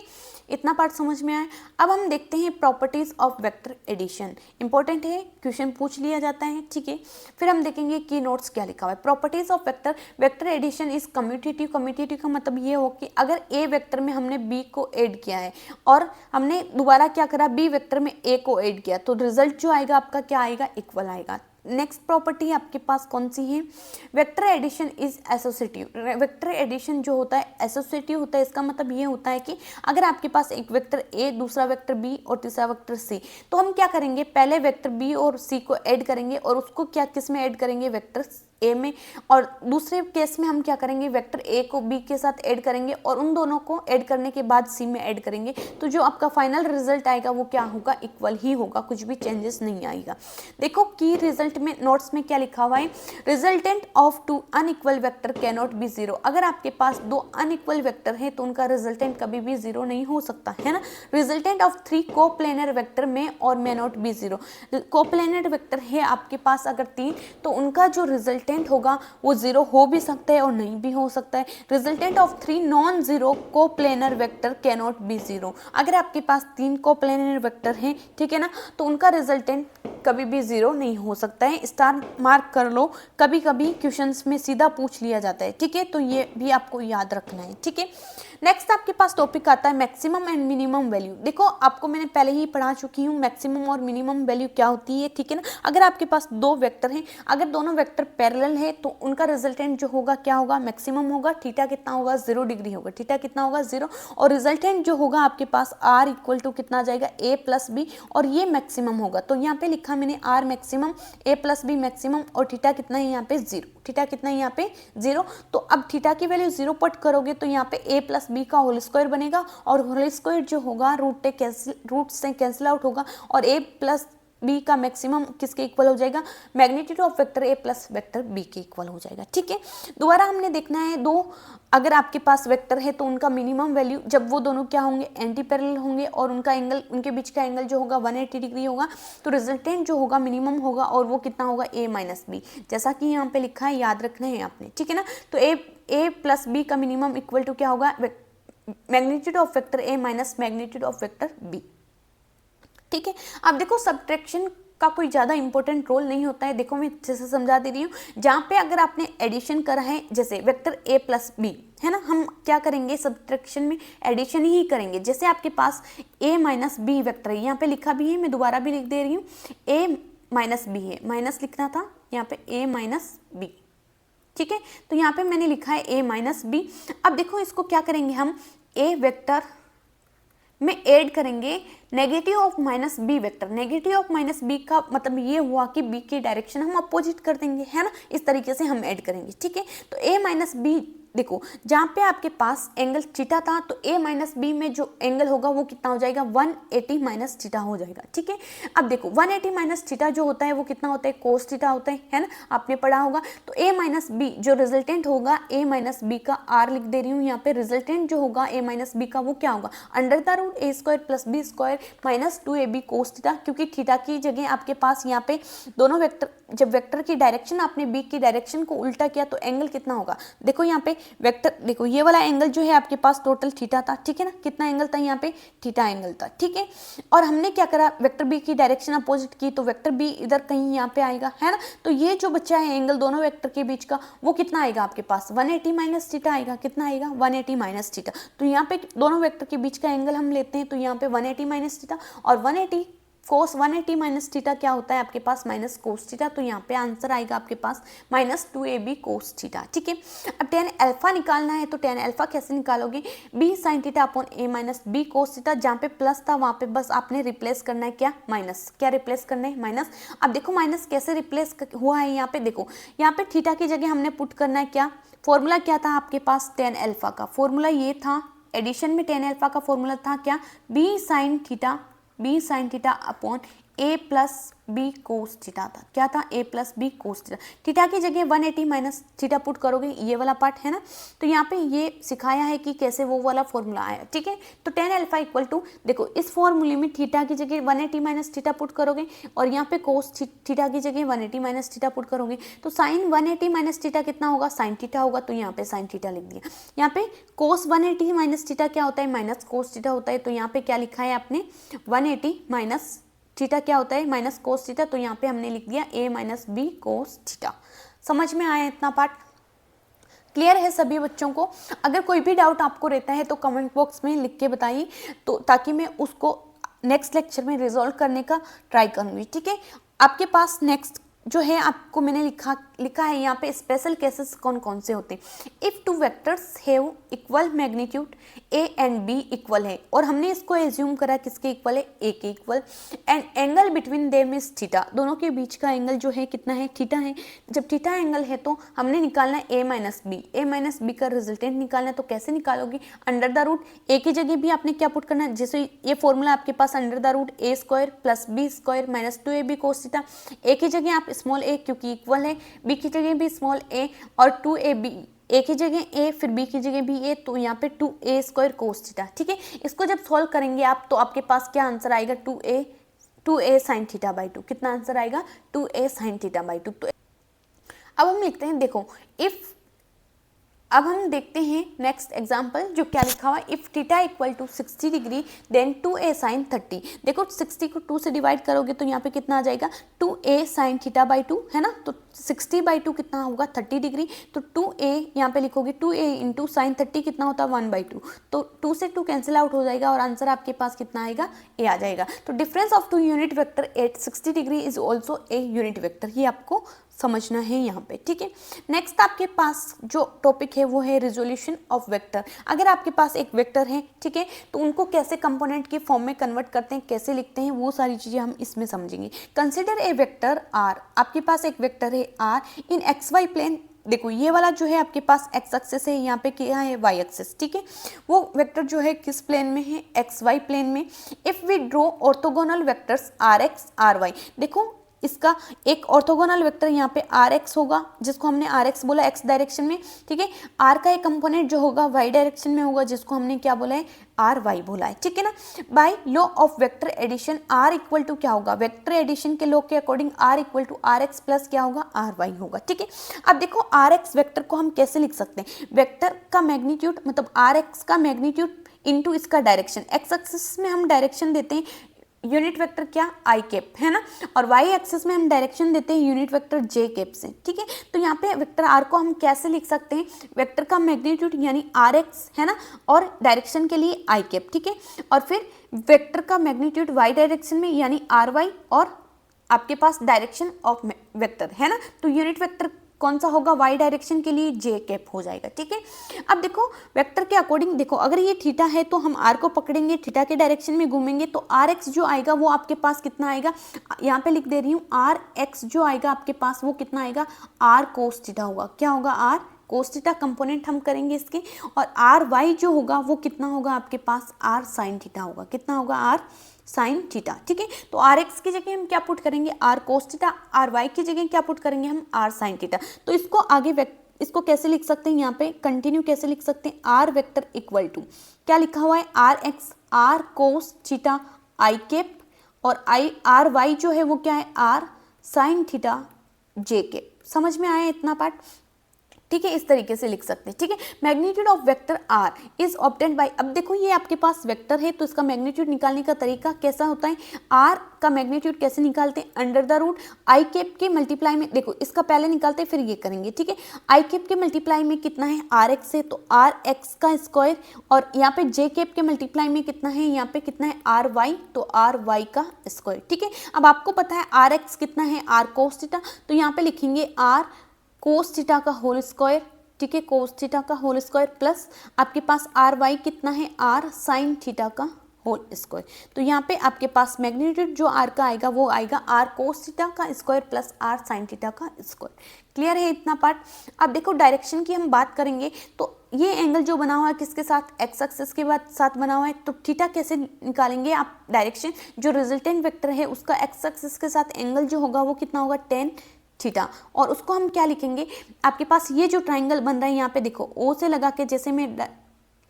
इतना पार्ट समझ में आया। अब हम देखते हैं properties of vector addition, important है, क्वेश्चन पूछ लिया जाता है, ठीक है। फिर हम देखेंगे की नोट्स क्या लिखा हुआ है। Properties of vector addition is commutative. Commutative का मतलब ये हो कि अगर ए वेक्टर में हमने बी को ऐड किया है और हमने दोबारा क्या करा, बी वेक्टर में ए को ऐड किया, तो रिजल्ट जो आएगा आपका क्या आएगा, इक्वल आएगा। नेक्स्ट प्रॉपर्टी आपके पास कौन सी है, vector addition is associative. Vector addition जो होता है एसोसिएटिव होता है, इसका मतलब ये होता है कि अगर आपके पास एक वेक्टर ए, दूसरा वेक्टर बी और तीसरा वेक्टर सी, तो हम क्या करेंगे, पहले वेक्टर बी और सी को ऐड करेंगे और उसको क्या किस में ऐड करेंगे, वेक्टर ए में, और दूसरे केस में हम क्या करेंगे, वेक्टर ए को बी के साथ ऐड करेंगे और उन दोनों को ऐड करने के बाद सी में ऐड करेंगे। तो जो आपका फाइनल रिजल्ट आएगा वो क्या होगा, इक्वल ही होगा, कुछ भी चेंजेस नहीं आएगा। देखो की रिजल्ट रिजल्ट में नोट्स में क्या लिखा हुआ है, resultant of two unequal vector can not be zero. अगर आपके पास दो अनइक्वल वेक्टर है तो उनका रिजल्टेंट कभी भी जीरो नहीं हो सकता है ना। Resultant of three coplanar vector में और may not be zero. Coplanar vector है आपके पास अगर तीन, तो उनका जो रिजल्टेंट होगा वो जीरो हो भी सकता है और नहीं भी हो सकता है। Resultant of three non zero coplanar vector can not be zero. अगर आपके पास तीन कोप्लेनर वेक्टर हैं, ठीक है ना, तो उनका रिजल्टेंट कभी भी जीरो नहीं हो सकता है। स्टार मार्क कर लो, कभी कभी क्वेश्चंस में सीधा पूछ लिया जाता है, ठीक है, तो ये भी आपको याद रखना है, ठीक है। नेक्स्ट आपके पास टॉपिक आता है मैक्सिमम एंड मिनिमम वैल्यू। देखो आपको मैंने पहले ही पढ़ा चुकी हूँ मैक्सिमम और मिनिमम वैल्यू क्या होती है, ठीक है ना। अगर आपके पास दो वेक्टर हैं, अगर दोनों वेक्टर पैरेलल है तो उनका रिजल्टेंट जो होगा क्या होगा, मैक्सिमम होगा। थीटा कितना होगा, 0 डिग्री होगा। थीटा कितना होगा, 0। और रिजल्टेंट जो होगा आपके पास r इक्वल टू कितना आ जाएगा, a प्लस बी, और ये मैक्सिमम होगा। तो यहाँ पे लिखा मैंने r maximum, a plus B maximum, और थीटा कितना है यहाँ पे 0। थीटा कितना है यहाँ पे 0। तो अब थीटा की वैल्यू 0 पुट करोगे तो यहाँ पे a प्लस बी का होल स्क्वायर बनेगा, और होल स्क्वायर जो होगा रूट से कैंसिल आउट होगा, और a प्लस बी का मैक्सिमम किसके इक्वल हो जाएगा, magnitude of vector A plus vector B के इक्वल हो जाएगा, ठीक है। दोबारा हमने देखना है दो अगर आपके पास वेक्टर है तो उनका मिनिमम वैल्यू, जब वो दोनों क्या होंगे, एंटी पैरेलल होंगे, और उनका एंगल, उनके बीच का एंगल जो होगा 180 डिग्री होगा, तो रिजल्टेंट जो होगा मिनिमम होगा, और वो कितना होगा, a माइनस बी, जैसा कि यहाँ पे लिखा है, याद रखना है आपने, ठीक है ना। तो a प्लस बी का मिनिमम इक्वल टू क्या होगा, magnitude of vector A minus magnitude of vector B, ठीक है। अब देखो सब्ट्रैक्शन का कोई ज़्यादा इंपॉर्टेंट रोल नहीं होता है। देखो मैं जैसे समझा दे रही हूँ, जहाँ पे अगर आपने एडिशन करा है, जैसे वेक्टर a प्लस बी है ना, हम क्या करेंगे सब्ट्रैक्शन में, एडिशन ही करेंगे। जैसे आपके पास a माइनस बी वेक्टर है, यहाँ पे लिखा भी है, मैं दोबारा भी लिख दे रही हूँ, a माइनस बी है, माइनस लिखना था यहाँ पे a माइनस बी, ठीक है। तो यहाँ पे मैंने लिखा है a माइनस बी। अब देखो इसको क्या करेंगे हम, a वेक्टर में ऐड करेंगे negative of minus B vector. Negative of minus B का मतलब ये हुआ कि बी की डायरेक्शन हम अपोजिट कर देंगे, है ना, इस तरीके से हम ऐड करेंगे, ठीक है। तो a माइनस बी, देखो जहाँ पे आपके पास एंगल थीटा था, तो a माइनस बी में जो एंगल होगा वो कितना हो जाएगा, 180 माइनस थीटा हो जाएगा, ठीक है। अब देखो 180 माइनस थीटा जो होता है वो कितना होता है, कोस थीटा होता है ना, आपने पढ़ा होगा। तो a माइनस बी जो रिजल्टेंट होगा, a माइनस बी का r लिख दे रही हूँ यहाँ पे, रिजल्टेंट जो होगा a माइनस बी का वो क्या होगा, under the root a square plus B square minus 2ab cos theta, क्योंकि थीटा की जगह आपके पास यहाँ पे दोनों वेक्टर, जब वेक्टर की डायरेक्शन आपने बी की डायरेक्शन को उल्टा किया तो एंगल कितना होगा, देखो यहाँ पे वेक्टर, देखो ये वाला एंगल जो है आपके पास टोटल थीटा था, ठीक है ना, कितना एंगल था यहाँ पे, थीटा एंगल था, ठीक है। और हमने क्या करा, वेक्टर बी की डायरेक्शन अपोजिट की, तो वेक्टर बी इधर कहीं यहाँ पे आएगा, है ना। तो ये जो बच्चा है एंगल दोनों वेक्टर के बीच का, वो कितना आएगा आपके पास, 180 माइनस थीटा आएगा, कितना आएगा, 180 माइनस थीटा। तो यहाँ पे दोनों वेक्टर के बीच का एंगल हम लेते हैं, तो यहाँ पे 180 माइनस थीटा, और 180 कोस 180 माइनस थीटा क्या होता है आपके पास, माइनस कोस थीटा। तो यहाँ पे आंसर आएगा आपके पास माइनस 2ab कोस थीटा, ठीक है। अब tan अल्फा निकालना है, तो tan अल्फा कैसे निकालोगे, b sine theta upon a minus b cos theta. जहाँ पे प्लस था वहाँ पे बस आपने रिप्लेस करना है क्या, माइनस, क्या रिप्लेस करना है, माइनस। अब देखो माइनस कैसे रिप्लेस हुआ है, यहाँ पे देखो, यहाँ पे थीटा की जगह हमने पुट करना है क्या, फॉर्मूला क्या था आपके पास, tan अल्फा का फॉर्मूला ये था, एडिशन में tan अल्फा का फॉर्मूला था क्या, b sine theta upon a plus B cos theta था, क्या था, a plus B cos theta. Theta की जगह 180 माइनस थीटा पुट करोगे, ये वाला पार्ट है ना। तो यहाँ पे ये सिखाया है कि कैसे वो वाला फॉर्मूला आया, ठीक है। तो tan अल्फा इक्वल टू, देखो इस फॉर्मूले में थीटा की जगह 180 माइनस थीटा पुट करोगे, और यहाँ पे कोस थीटा की जगह 180 माइनस थीटा पुट करोगे, तो साइन 180 माइनस थीटा कितना होगा, साइन थीटा होगा। तो यहाँ पे साइन थीटा लिख दिया। यहाँ पे कोस 180 माइनस थीटा क्या होता है, माइनस कोस थीटा होता है। तो यहाँ पे क्या लिखा है आपने, 180 माइनस थीटा क्या होता है, माइनस कोस थीटा। तो यहाँ पे हमने लिख दिया a minus B cos theta. समझ में आया इतना पार्ट, क्लियर है सभी बच्चों को। अगर कोई भी डाउट आपको रहता है तो कमेंट बॉक्स में लिख के बताइए, तो ताकि मैं उसको नेक्स्ट लेक्चर में रिजॉल्व करने का ट्राई करूँगी, ठीक है। आपके पास नेक्स्ट जो है आपको मैंने लिखा है यहाँ पे, स्पेशल केसेस कौन कौन से होते हैं। If two vectors have equal magnitude a and b equal है, और हमने इसको एज्यूम करा किसके इक्वल है, a के equal, and angle between them is theta, दोनों के बीच का एंगल जो है कितना है, थीटा है। जब थीटा एंगल है तो हमने निकालना है a माइनस बी का रिजल्टेंट निकालना है। तो कैसे निकालोगे, अंडर द रूट a की जगह भी आपने क्या पुट करना है, जैसे ये फॉर्मूला आपके पास under the root a square plus B square minus 2ab cos theta, a की जगह आप स्मॉल ए क्योंकि इक्वल है, बी की जगह भी स्मॉल ए और 2ab, ए की जगह ए फिर बी की जगह भी ए, तो यहाँ पे 2a² cos थीटा। ठीक है, इसको जब सॉल्व करेंगे आप तो आपके पास क्या आंसर आएगा, 2a sin थीटा बाई 2। कितना आंसर आएगा, 2a sin थीटा बाई 2। तो अब हम लिखते हैं, देखो इफ, अब हम देखते हैं नेक्स्ट एग्जाम्पल जो क्या लिखा हुआ है, if theta equal to 60 degree then 2a sin 30। देखो 60 को 2 से डिवाइड करोगे तो यहाँ पे कितना आ जाएगा, 2a sin थीटा बाई 2 है ना, तो 60/2 कितना होगा, 30 डिग्री। तो 2a यहाँ पे लिखोगे, 2a इंटू साइन 30 कितना होता है, 1/2। तो 2 से 2 कैंसिल आउट हो जाएगा और आंसर आपके पास कितना आएगा, a आ जाएगा। तो difference of two unit vector at 60 degree is also a unit vector, ये आपको समझना है यहाँ पे। ठीक है, नेक्स्ट आपके पास जो टॉपिक है वो है रिजोल्यूशन ऑफ वेक्टर। अगर आपके पास एक वेक्टर है, ठीक है, तो उनको कैसे कंपोनेंट के फॉर्म में कन्वर्ट करते हैं, कैसे लिखते हैं, वो सारी चीजें हम इसमें समझेंगे। कंसिडर ए वेक्टर आर, आपके पास एक वेक्टर है R in X Y plane. देखो ये वाला जो है आपके पास एक्स एक्सिस है, यहाँ पे क्या है, वाई एक्सिस। ठीक है, वो वेक्टर जो है किस प्लेन में है, एक्स वाई प्लेन में। If we draw orthogonal vectors R X R Y, देखो इसका एक ऑर्थोगोनल वेक्टर यहाँ पे आर एक्स होगा, जिसको हमने आर एक्स बोला एक्स डायरेक्शन में। ठीक है, आर का एक कंपोनेंट जो होगा वाई डायरेक्शन में होगा, जिसको हमने क्या बोला है, आर वाई बोला है। ठीक है ना, by law of vector addition R equal to क्या होगा, वेक्टर एडिशन के लॉ के according R equal to R X plus क्या होगा, आर वाई होगा। ठीक है, अब देखो आर एक्स वेक्टर को हम कैसे लिख सकते हैं, वेक्टर का मैग्नीट्यूड मतलब आर एक्स का मैग्नीट्यूड इंटू इसका डायरेक्शन। एक्स एक्सिस में हम डायरेक्शन देते हैं यूनिट वेक्टर क्या, आई कैप है ना, और वाई एक्सिस में हम डायरेक्शन देते हैं यूनिट वेक्टर जे कैप से। ठीक है, तो यहाँ पे वेक्टर आर को हम कैसे लिख सकते हैं, वेक्टर का मैग्नीट्यूड यानी आर एक्स है ना, और डायरेक्शन के लिए आई कैप। ठीक है, और फिर वेक्टर का मैग्नीट्यूड वाई डायरेक्शन में यानी आर वाई, और आपके पास डायरेक्शन ऑफ वेक्टर है ना, तो यूनिट वेक्टर कौन सा होगा, वाई डायरेक्शन के लिए जे कैप हो जाएगा। ठीक है, अब देखो वेक्टर के अकॉर्डिंग, देखो अगर ये थीटा है तो हम आर को पकड़ेंगे, थीटा के डायरेक्शन में घूमेंगे तो आर एक्स जो आएगा वो आपके पास कितना आएगा, यहाँ पे लिख दे रही हूँ, आर एक्स जो आएगा आपके पास वो कितना आएगा, आर कोस थीटा होगा। क्या होगा, आर कोस थीटा कंपोनेंट हम करेंगे इसके, और आर वाई जो होगा वो कितना होगा आपके पास, आर साइन थीटा होगा। कितना होगा, आर साइन थीटा। ठीक है, तो आर एक्स की जगह हम क्या पुट करेंगे, R cos theta, R Y की जगह क्या पुट करेंगे हम, आर साइन थीटा। तो इसको आगे इसको कैसे लिख सकते हैं, यहाँ पे कंटिन्यू कैसे लिख सकते हैं, आर वेक्टर इक्वल टू क्या लिखा हुआ है, R X R cos theta I cap, और आर वाई जो है वो क्या है, R sine theta J cap. समझ में आया इतना पार्ट। ठीक है, इस तरीके से लिख सकते हैं। ठीक है, magnitude of vector R is obtained by, अब देखो ये आपके पास वेक्टर है तो इसका मैग्नीट्यूड निकालने का तरीका कैसा होता है, आर का मैग्नीट्यूड कैसे निकालते हैं, under the root I cap के मल्टीप्लाई में, देखो इसका पहले निकालते हैं फिर ये करेंगे। ठीक है, आई कैप के मल्टीप्लाई में कितना है, आर एक्स है तो आर एक्स का स्क्वायर, और यहाँ पे जे कैप के मल्टीप्लाई में कितना है, यहाँ पे कितना है, आर वाई, तो आर वाई का स्क्वायर। ठीक है, अब आपको पता है आर एक्स कितना है, आर कोस थीटा, तो यहाँ पे लिखेंगे आर कोस थीटा का होल स्क्वायर। ठीक है, कोस थीटा का होल स्क्वायर प्लस आपके पास आर वाई कितना है, आर साइन थीटा का होल स्क्वायर। तो यहाँ पे आपके पास मैग्नीट्यूड जो आर का आएगा वो आएगा आर कोस थीटा का square plus R sine theta का स्क्वायर। क्लियर है इतना पार्ट। अब देखो डायरेक्शन की हम बात करेंगे तो ये एंगल जो बना हुआ है किसके साथ, एक्स एक्सिस के बाद साथ बना हुआ है, तो थीटा कैसे निकालेंगे आप, डायरेक्शन जो रिजल्टेंट वेक्टर है उसका एक्स एक्सिस के साथ एंगल जो होगा वो कितना होगा, tan थीटा, और उसको हम क्या लिखेंगे, आपके पास ये जो ट्राइंगल बन रहा है यहाँ पे देखो ओ से लगा के जैसे मैं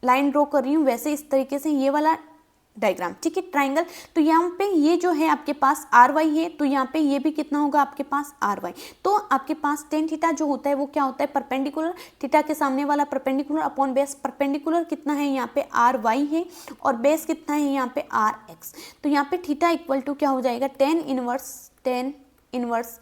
लाइन ड्रॉ कर रही हूँ वैसे इस तरीके से ये वाला डायग्राम। ठीक है, ट्राइंगल, तो यहाँ पे ये जो है आपके पास आर वाई है, तो यहाँ पे ये भी कितना होगा आपके पास आर वाई, तो आपके पास टेन थीटा जो होता है वो क्या होता है, परपेंडिकुलर, थीटा के सामने वाला परपेंडिकुलर अपॉन बेस, परपेंडिकुलर कितना है यहाँ पे आर वाई है और बेस कितना है यहाँ पे आर एक्स, तो यहाँ पे थीटा इक्वल टू क्या हो जाएगा, tan inverse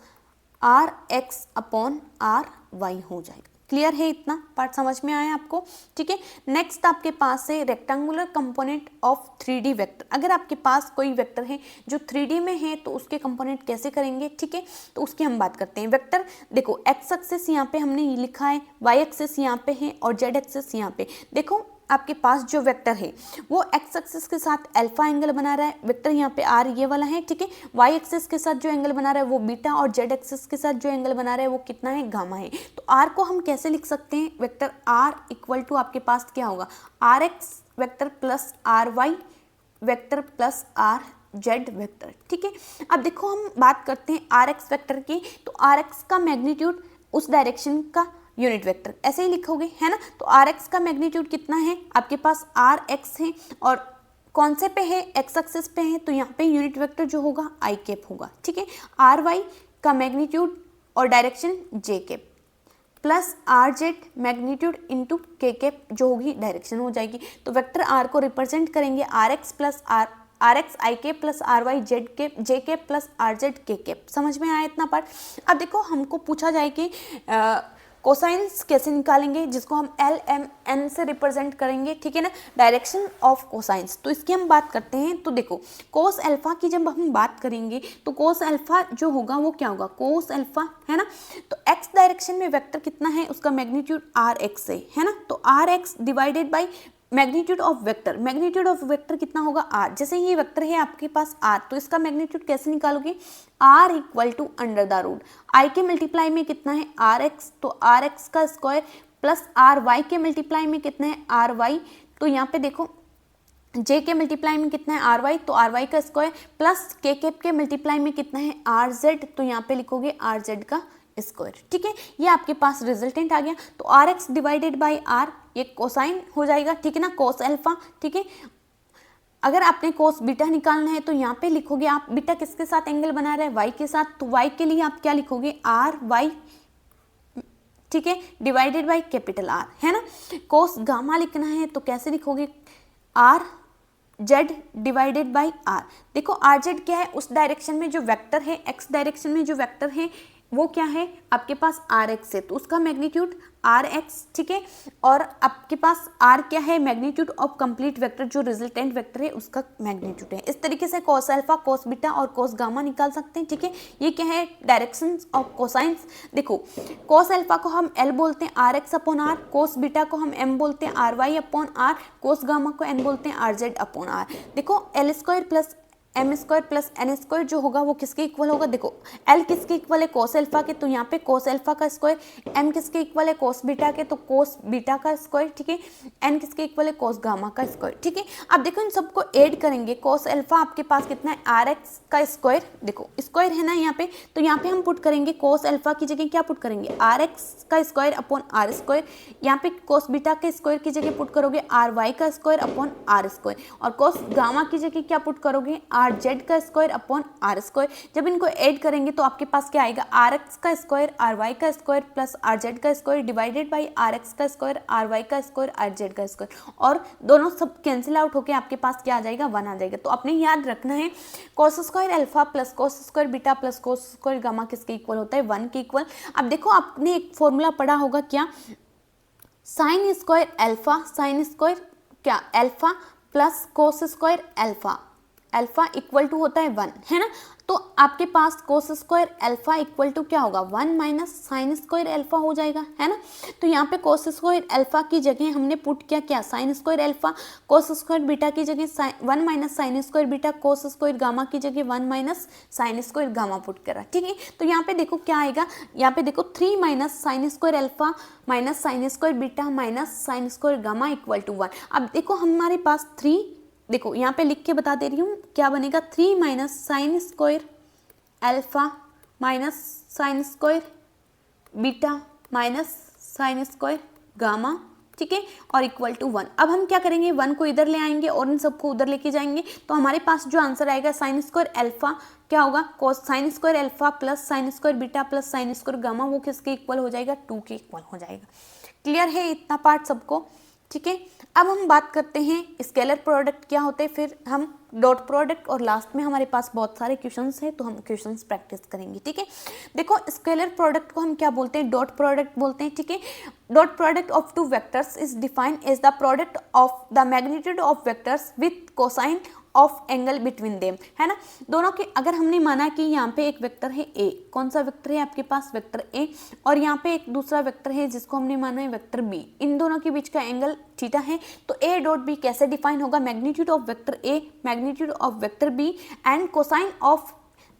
R X upon R Y हो जाएगा। क्लियर है इतना पार्ट, समझ में आया आपको। ठीक है, नेक्स्ट आपके पास है rectangular component of 3D vector. अगर आपके पास कोई वेक्टर है जो 3D में है तो उसके कंपोनेंट कैसे करेंगे, ठीक है, तो उसकी हम बात करते हैं। वेक्टर देखो एक्स एक्सिस यहाँ पे हमने ये लिखा है, वाई एक्सिस यहाँ पे है और जेड एक्सिस यहाँ पे। देखो आपके पास जो वेक्टर है वो एक्स एक्सिस के साथ अल्फा एंगल बना रहा है, वेक्टर यहाँ पे आर ये वाला है। ठीक है, वाई एक्सिस के साथ जो एंगल बना रहा है वो बीटा, और जेड एक्सिस के साथ जो एंगल बना रहा है वो कितना है, गामा है। तो आर को हम कैसे लिख सकते हैं, वेक्टर आर इक्वल टू आपके पास क्या होगा, R X vector plus R Y vector plus R Z vector, ठीक है। अब देखो हम बात करते हैं आर एक्स वेक्टर की, तो आर एक्स का मैग्नीट्यूड उस डायरेक्शन का यूनिट वेक्टर ऐसे ही लिखोगे, है ना। तो आर एक्स का मैग्नीट्यूड कितना है, आपके पास आर एक्स है और कौन से पे है, एक्स एक्सिस पे है, तो यहाँ पे यूनिट वेक्टर जो होगा आई कैप होगा, ठीक है। आर वाई का मैग्नीट्यूड और direction J cap plus R Z magnitude into K cap जो होगी डायरेक्शन हो जाएगी। तो वेक्टर आर को रिप्रेजेंट करेंगे R X plus R X I cap plus R Y Z cap J cap plus R Z K cap. समझ में आया इतना पार्ट। अब देखो हमको पूछा जाए कि कोसाइंस कैसे निकालेंगे, जिसको हम एल एम एन से रिप्रेजेंट करेंगे, ठीक है ना, डायरेक्शन ऑफ कोसाइंस। तो इसकी हम बात करते हैं। तो देखो कोस अल्फा की जब हम बात करेंगे तो कोस अल्फा जो होगा वो क्या होगा, कोस अल्फा, है ना। तो एक्स डायरेक्शन में वेक्टर कितना है, उसका मैग्नीट्यूड आर एक्स है ना। तो R X divided by magnitude of vector, magnitude of vector कितना होगा आर। जैसे ये वेक्टर है आपके पास आर, तो इसका मैग्नीट्यूड कैसे निकालोगे, R equal to under the root I के मल्टीप्लाई में कितना है आर एक्स, तो आर एक्स का स्क्वायर प्लस आर वाई के मल्टीप्लाई में कितना है आर वाई, तो यहाँ पे देखो जे के मल्टीप्लाई में कितना है आर वाई, तो आर वाई का स्क्वायर प्लस के कैप के मल्टीप्लाई में कितना है आर जेड, तो यहाँ पे लिखोगे आर जेड का स्क्वायर, ठीक है। ये आपके पास रिजल्टेंट आ गया। तो R X divided by R, ये कोसाइन हो जाएगा, ठीक है ना, कोस अल्फा, ठीक है। अगर आपने कोस बीटा निकालना है तो यहाँ पे लिखोगे आप बीटा किसके साथ एंगल बना रहा है, वाई के साथ, तो वाई के लिए आप क्या लिखोगे आर वाई, ठीक है, डिवाइडेड बाई कैपिटल आर, है ना। कोस गामा लिखना है तो कैसे लिखोगे, R Z divided by R. देखो आर जेड क्या है, उस डायरेक्शन में जो वेक्टर है, एक्स डायरेक्शन में जो वेक्टर है वो क्या है आपके पास आर एक्स है, तो उसका मैग्नीट्यूड आर एक्स, ठीक है। और आपके पास आर क्या है, मैग्नीट्यूड ऑफ कंप्लीट वेक्टर जो रिजल्टेंट वेक्टर है उसका मैग्नीट्यूड है। इस तरीके से कोस अल्फा, कोस बीटा और कोस गामा निकाल सकते हैं, ठीक है। ये क्या है, डायरेक्शन ऑफ कोसाइंस। देखो कोस अल्फा को हम एल बोलते हैं R X upon R, cos beta को हम एम बोलते हैं R Y upon R, cos gamma को एन बोलते हैं आर जेड अपॉन आर। देखो L square plus M square plus N square जो होगा वो किसके इक्वल होगा, देखो एल किसके इक्वल है, कोस अल्फा के, तो यहाँ पे कोस अल्फा का स्क्वायर, एम किसके इक्वल है, कोस बीटा के, तो कोस बीटा का स्क्वायर, ठीक है। एन किसके इक्वल है, कोस गामा का स्क्वायर, ठीक है। अब देखो इन सबको ऐड करेंगे, कोस अल्फा आपके पास कितना है आर एक्स का स्क्वायर, देखो स्क्वायर है ना यहाँ पे, तो यहाँ पे हम पुट करेंगे कोस अल्फा की जगह क्या पुट करेंगे आर एक्स का स्क्वायर अपॉन आर स्क्वायर, यहाँ पे कोस बीटा के स्क्वायर की जगह पुट करोगे आर वाई का स्क्वायर अपॉन आर स्क्वायर, और कोस गामा की जगह क्या पुट करोगे आर जेड का स्क्वायर अपॉन आर स्क्वायर। जब इनको ऐड करेंगे तो आपके पास क्या आएगा, आर एक्स का स्क्वायर आर वाई का स्क्वायर प्लस आर जेड का square divided by R X का स्क्वायर आर वाई का स्क्वायर आर जेड का स्क्वायर, और दोनों सब कैंसिल आउट होकर आपके पास क्या आ जाएगा, 1 आ जाएगा। तो आपने याद रखना है कोस square alpha plus cos square beta plus cos square gamma किसके इक्वल होता है, 1 के इक्वल। अब देखो आपने एक फॉर्मूला पढ़ा होगा क्या, sine square alpha, sine square क्या alpha plus cos square alpha, alpha equal to होता है 1, है ना। तो आपके पास cos square alpha equal to क्या होगा, 1 माइनस साइन स्क्वायर अल्फा हो जाएगा, है ना। तो यहाँ पे कोस स्क्वायर अल्फा की जगह हमने पुट किया क्या, sine square alpha, cos square beta की जगह 1 minus sine square beta, cos square gamma की जगह 1 minus sine square gamma put करा, ठीक है। तो यहाँ पे देखो क्या आएगा, यहाँ पे देखो 3 minus sine square alpha minus sine square beta minus sine square gamma equal to 1। अब देखो हमारे पास 3, देखो यहाँ पे लिख के बता दे रही हूँ क्या बनेगा, 3 minus sine square alpha minus sine square beta minus sine square gamma, ठीक है, और इक्वल टू 1। अब हम क्या करेंगे, 1 को इधर ले आएंगे और इन सबको उधर लेके जाएंगे, तो हमारे पास जो आंसर आएगा साइन स्क्वायर अल्फा क्या होगा, कोस sign square alpha plus sign square beta plus sign square gamma, वो किसके इक्वल हो जाएगा, 2 के इक्वल हो जाएगा। क्लियर है इतना पार्ट सबको, ठीक है। अब हम बात करते हैं स्केलर प्रोडक्ट क्या होते हैं, फिर हम डॉट प्रोडक्ट, और लास्ट में हमारे पास बहुत सारे क्वेश्चंस हैं तो हम क्वेश्चंस प्रैक्टिस करेंगे, ठीक है। देखो स्केलर प्रोडक्ट को हम क्या बोलते हैं, डॉट प्रोडक्ट बोलते हैं, ठीक है। Dot product of two vectors is defined as the product of the magnitude of vectors with cosine of angle between them, है ना। दोनों के अगर हमने माना कि यहाँ पे एक वेक्टर है ए, कौन सा वेक्टर है आपके पास, वेक्टर ए, और यहाँ पे एक दूसरा वेक्टर है जिसको हमने माना है वेक्टर बी, इन दोनों के बीच का एंगल थीटा है, तो ए डॉट बी कैसे डिफाइन होगा, magnitude of vector A magnitude of vector B and cosine of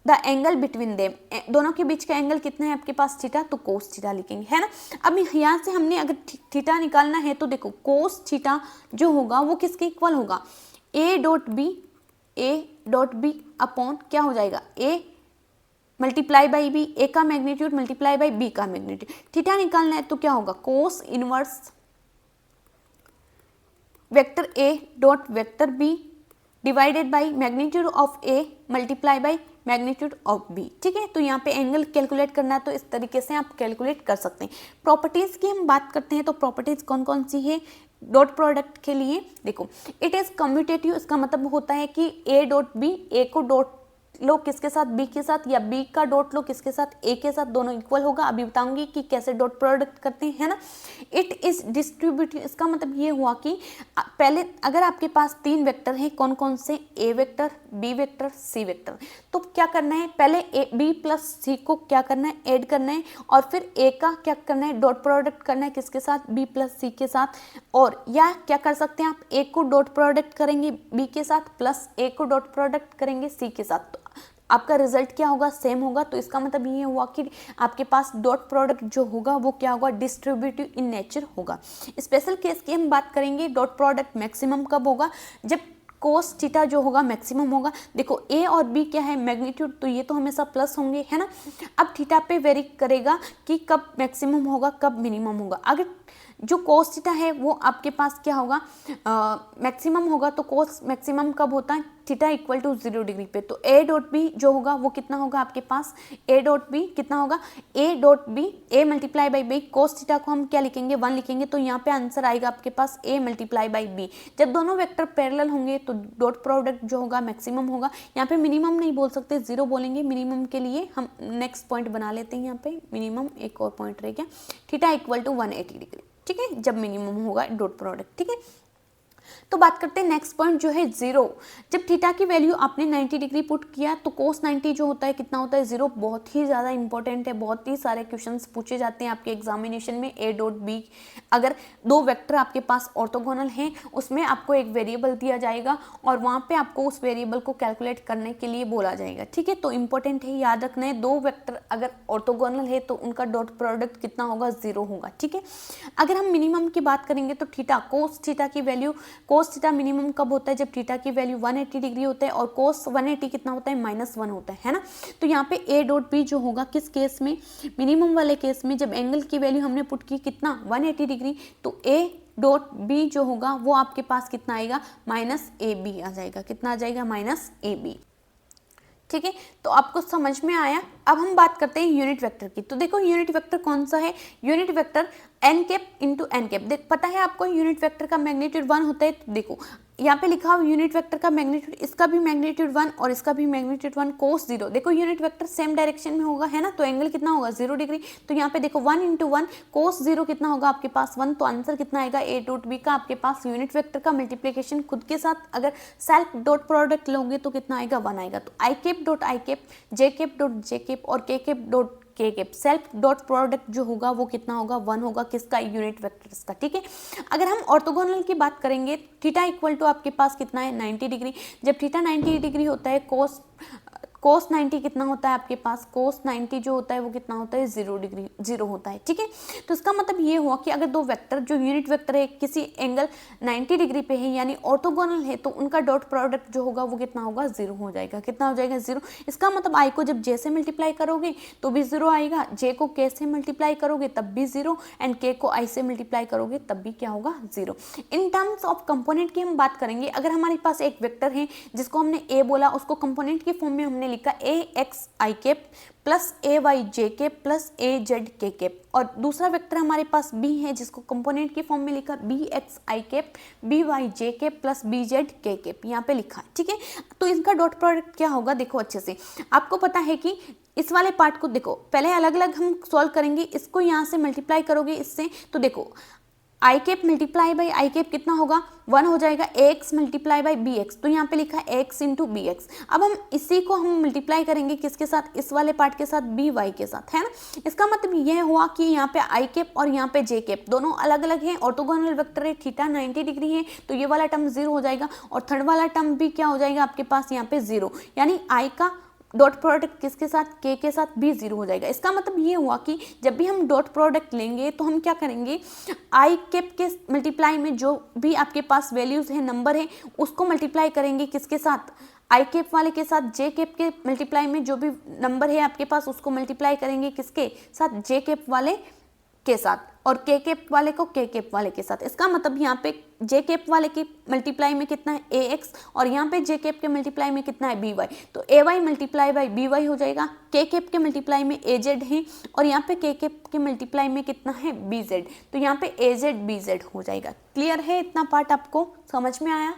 the angle between them, दोनों के बीच का एंगल कितना है आपके पास, थीटा, तो कोस थीटा लिखेंगे, है ना। अब यहाँ से हमने अगर थीटा निकालना है तो देखो कोस थीटा जो होगा वो किसके इक्वल होगा, A dot B, A dot B upon क्या हो जाएगा, A multiply by B, A का मैग्नीट्यूड मल्टीप्लाई बाई बी का मैग्नीट्यूड। थीटा निकालना है तो क्या होगा, cos inverse vector A dot vector B divided by magnitude of A multiply by magnitude of B. ठीक है, तो यहाँ पे एंगल कैलकुलेट करना है तो इस तरीके से आप कैलकुलेट कर सकते हैं। प्रॉपर्टीज की हम बात करते हैं तो प्रॉपर्टीज कौन कौन सी है डॉट प्रोडक्ट के लिए, देखो इट इज कम्यूटेटिव, इसका मतलब होता है कि ए डॉट बी, ए को डॉट लो किसके साथ, बी के साथ, या बी का डॉट लो किसके साथ, ए के साथ, दोनों इक्वल होगा। अभी बताऊंगी कि कैसे डॉट प्रोडक्ट करते हैं, है ना। इट इज डिस्ट्रीब्यूटिव, इसका मतलब ये हुआ कि पहले अगर आपके पास तीन वेक्टर हैं, कौन कौन से, ए vector, B vector, C vector, तो क्या करना है, पहले ए बी प्लस सी को क्या करना है, ऐड करना है, और फिर ए का क्या करना है, डॉट प्रोडक्ट करना है किसके साथ, बी प्लस सी के साथ। और या क्या कर सकते हैं आप, ए को डॉट प्रोडक्ट करेंगे बी के साथ प्लस ए को डॉट प्रोडक्ट करेंगे सी के साथ, तो आपका रिजल्ट क्या होगा, सेम होगा। तो इसका मतलब ये हुआ कि आपके पास डॉट प्रोडक्ट जो होगा वो क्या होगा, डिस्ट्रीब्यूटिव इन नेचर होगा। स्पेशल केस की हम बात करेंगे, डॉट प्रोडक्ट मैक्सिमम कब होगा, जब कोस थीटा जो होगा मैक्सिमम होगा। देखो ए और बी क्या है, मैग्नीट्यूड, तो ये तो हमेशा प्लस होंगे, है ना। अब थीटा पे वेरी करेगा कि कब मैक्सिमम होगा कब मिनिमम होगा। अगर जो कोस थीटा है वो आपके पास क्या होगा, मैक्सिमम होगा, तो कोस मैक्सिमम कब होता है, थीटा इक्वल टू 0 डिग्री पे। तो ए डॉट बी जो होगा वो कितना होगा आपके पास, ए डॉट बी कितना होगा, A dot B, A multiply by B, cos theta को हम क्या लिखेंगे, 1 लिखेंगे, तो यहाँ पे आंसर आएगा आपके पास ए मल्टीप्लाई बाई बी। जब दोनों वेक्टर पैरेलल होंगे तो डॉट प्रोडक्ट जो होगा मैक्सिमम होगा। यहाँ पे मिनिमम नहीं बोल सकते, 0 बोलेंगे। मिनिमम के लिए हम नेक्स्ट पॉइंट बना लेते हैं, यहाँ पे मिनिमम एक और पॉइंट रह गया, थीटा इक्वल टू 180 डिग्री। ठीक है, जब मिनिमम होगा डॉट प्रोडक्ट। ठीक है, तो बात करते हैं नेक्स्ट पॉइंट जो है 0। जब थीटा की वैल्यू आपने 90 डिग्री पुट किया तो कोस 90 जो होता है कितना होता है, 0। बहुत ही ज़्यादा इंपॉर्टेंट है, बहुत ही सारे क्वेश्चंस पूछे जाते हैं आपके एग्जामिनेशन में। ए डॉट बी, अगर दो वेक्टर आपके पास ऑर्थोगोनल हैं उसमें आपको एक वेरिएबल दिया जाएगा और वहाँ पे आपको उस वेरिएबल को कैलकुलेट करने के लिए बोला जाएगा। ठीक है, तो इंपॉर्टेंट है, याद रखना है, दो वेक्टर अगर ऑर्थोगोनल है तो उनका डॉट प्रोडक्ट कितना होगा, 0 होगा। ठीक है, अगर हम मिनिमम की बात करेंगे तो थीटा, कोस थीटा की वैल्यू, कोस थीटा मिनिमम कब होता है, जब थीटा की वैल्यू 180 डिग्री होता है और कोस 180 कितना होता है, -1 होता है ना। तो यहाँ पे ए डॉट बी जो होगा किस केस में, मिनिमम वाले केस में, जब एंगल की वैल्यू हमने पुट की कितना 180 डिग्री, तो ए डॉट बी जो होगा वो आपके पास कितना आएगा, -AB आ जाएगा। कितना आ जाएगा, -AB। ठीक है, तो आपको समझ में आया। अब हम बात करते हैं यूनिट वेक्टर की। तो देखो यूनिट वेक्टर कौन सा है, unit vector N cap into N cap. देख पता है आपको यूनिट वेक्टर का मैग्नीट्यूड 1 होता है। तो देखो यहाँ पे लिखा हुआ यूनिट वेक्टर का मैग्नीट्यूड, इसका भी मैग्नीट्यूड 1 और इसका भी मैग्नीट्यूड 1, कोस 0। देखो यूनिट वेक्टर सेम डायरेक्शन में होगा, है ना, तो एंगल कितना होगा, 0 डिग्री। तो यहाँ पे देखो 1 इंटू 1 कोस 0 कितना होगा आपके पास 1, तो आंसर कितना आएगा, ए डॉट बी का आपके पास यूनिट वेक्टर का मल्टीप्लीकेशन खुद के साथ अगर सेल्फ डॉट प्रोडक्ट लोगे तो कितना आएगा, 1 आएगा। तो I cap dot I cap, J cap dot J cap और K cap dot K cap, self dot product जो होगा वो कितना होगा, 1 होगा। किसका, यूनिट वेक्टर्स का। ठीक है, अगर हम ऑर्थोगोनल की बात करेंगे, थीटा इक्वल टू आपके पास कितना है, 90 डिग्री। जब थीटा 90 डिग्री होता है, कोस 90 कितना होता है आपके पास, कोस 90 जो होता है वो कितना होता है, 0 डिग्री, 0 होता है। ठीक है, तो इसका मतलब ये हुआ कि अगर दो वेक्टर जो यूनिट वेक्टर है किसी एंगल 90 डिग्री पे है यानी ऑर्थोगोनल है, तो उनका डॉट प्रोडक्ट जो होगा वो कितना होगा, 0 हो जाएगा। कितना हो जाएगा, 0। इसका मतलब आई को जब जे से मल्टीप्लाई करोगे तो भी 0 आएगा, जे को के से मल्टीप्लाई करोगे तब भी 0, एंड के को आई से मल्टीप्लाई करोगे तब भी क्या होगा, 0। इन टर्म्स ऑफ कंपोनेंट की हम बात करेंगे। अगर हमारे पास एक वेक्टर है जिसको हमने ए बोला, उसको कंपोनेंट की फॉर्म में हमने लिखा ए x I cap plus A Y J cap plus A Z K cap, और दूसरा वेक्टर हमारे पास बी है जिसको कंपोनेंट की फॉर्म में लिखा B x I cap B Y J cap plus B Z K cap, यहाँ पे लिखा है। ठीक है, तो इनका डॉट प्रोडक्ट क्या होगा, देखो अच्छे से आपको पता है कि इस वाले पार्ट को देखो, पहले अलग अलग हम सॉल्व करेंगे, इसको यहाँ से मल्टीप्लाई करोगे इससे, तो देखो I cap multiply by I cap कितना होगा, 1 हो जाएगा, A X multiply by B X, तो यहाँ पे लिखा है एक्स इंटू बी एक्स। अब हम इसी को हम मल्टीप्लाई करेंगे किसके साथ, इस वाले पार्ट के साथ, बी वाई के साथ, है ना। इसका मतलब यह हुआ कि यहाँ पे आई कैप और यहाँ पे जे कैप दोनों अलग अलग हैं, ऑर्थोगोनल वेक्टर है, थीटा 90 डिग्री है, तो ये वाला टर्म 0 हो जाएगा और थर्ड वाला टर्म भी क्या हो जाएगा आपके पास यहाँ पे 0, यानी आई का डॉट प्रोडक्ट किसके साथ, के साथ भी 0 हो जाएगा। इसका मतलब ये हुआ कि जब भी हम डॉट प्रोडक्ट लेंगे तो हम क्या करेंगे, आई कैप के मल्टीप्लाई में जो भी आपके पास वैल्यूज है, नंबर है, उसको मल्टीप्लाई करेंगे किसके साथ, आई कैप वाले के साथ जे कैप के मल्टीप्लाई में जो भी नंबर है आपके पास उसको मल्टीप्लाई करेंगे किसके साथ, जे कैप वाले के साथ, और के कैप वाले को के कैप वाले के साथ। इसका मतलब यहाँ पे जे कैप वाले के मल्टीप्लाई में कितना है ए एक्स, और यहाँ पे जे कैप के मल्टीप्लाई में कितना है बी वाई, तो A Y multiply by B Y हो जाएगा। के कैप के मल्टीप्लाई में ए जेड है, और यहाँ पे के कैप के मल्टीप्लाई में कितना है बी जेड, तो यहाँ पे ए जेड बी जेड हो जाएगा। क्लियर है, इतना पार्ट आपको समझ में आया।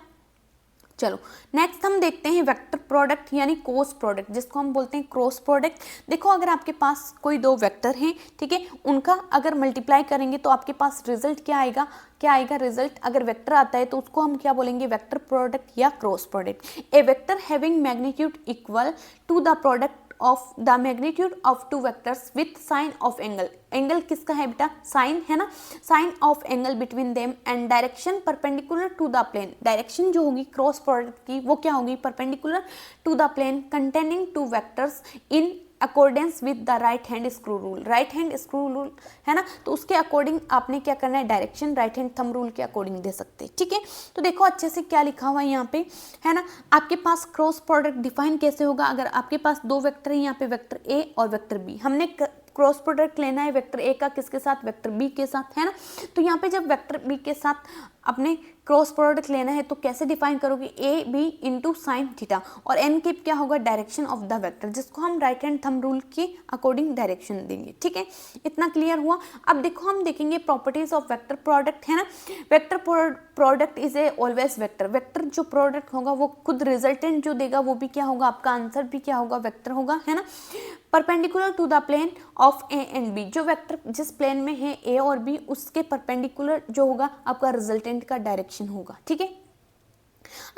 चलो नेक्स्ट हम देखते हैं वेक्टर प्रोडक्ट यानी क्रॉस प्रोडक्ट, जिसको हम बोलते हैं क्रॉस प्रोडक्ट। देखो अगर आपके पास कोई दो वेक्टर हैं, ठीक है, उनका अगर मल्टीप्लाई करेंगे तो आपके पास रिजल्ट क्या आएगा, क्या आएगा रिजल्ट। अगर वेक्टर आता है तो उसको हम क्या बोलेंगे, वेक्टर प्रोडक्ट या cross product. A vector having magnitude equal to the product of the magnitude of two vectors with sine of angle. Angle किसका है बेटा, साइन है ना, sine of angle between them and direction perpendicular to the plane. Direction जो होगी cross product की वो क्या होगी, perpendicular to the plane containing two vectors in accordance with the right hand screw rule. Right hand screw rule है ना, तो उसके अकॉर्डिंग आपने क्या करना है, direction right hand thumb rule के अकॉर्डिंग दे सकते हैं। ठीक है, तो देखो अच्छे से क्या लिखा हुआ है यहाँ पे, है ना। आपके पास क्रॉस प्रोडक्ट डिफाइन कैसे होगा, अगर आपके पास दो वेक्टर है, यहाँ पे वेक्टर ए और वेक्टर बी, हमने क्रॉस प्रोडक्ट लेना है वेक्टर ए का किसके साथ, वेक्टर बी के साथ, है ना। तो यहाँ पे जब वेक्टर बी के साथ अपने क्रॉस प्रोडक्ट लेना है तो कैसे डिफाइन करोगे, A B into sine theta, और एन कैप क्या होगा, डायरेक्शन ऑफ द वेक्टर, जिसको हम राइट हैंड थंब रूल के अकॉर्डिंग डायरेक्शन देंगे। ठीक है, इतना क्लियर हुआ। अब देखो हम देखेंगे प्रॉपर्टीज ऑफ वेक्टर प्रोडक्ट, है ना। Vector product is a always vector. Vector जो प्रोडक्ट होगा वो खुद रिजल्टेंट जो देगा वो भी क्या होगा, आपका आंसर भी क्या होगा, वेक्टर होगा, है ना। Perpendicular to the plane of A and B, जो वेक्टर जिस प्लेन में है ए और बी उसके परपेंडिकुलर जो होगा आपका रिजल्टेंट का डायरेक्शन होगा। ठीक है,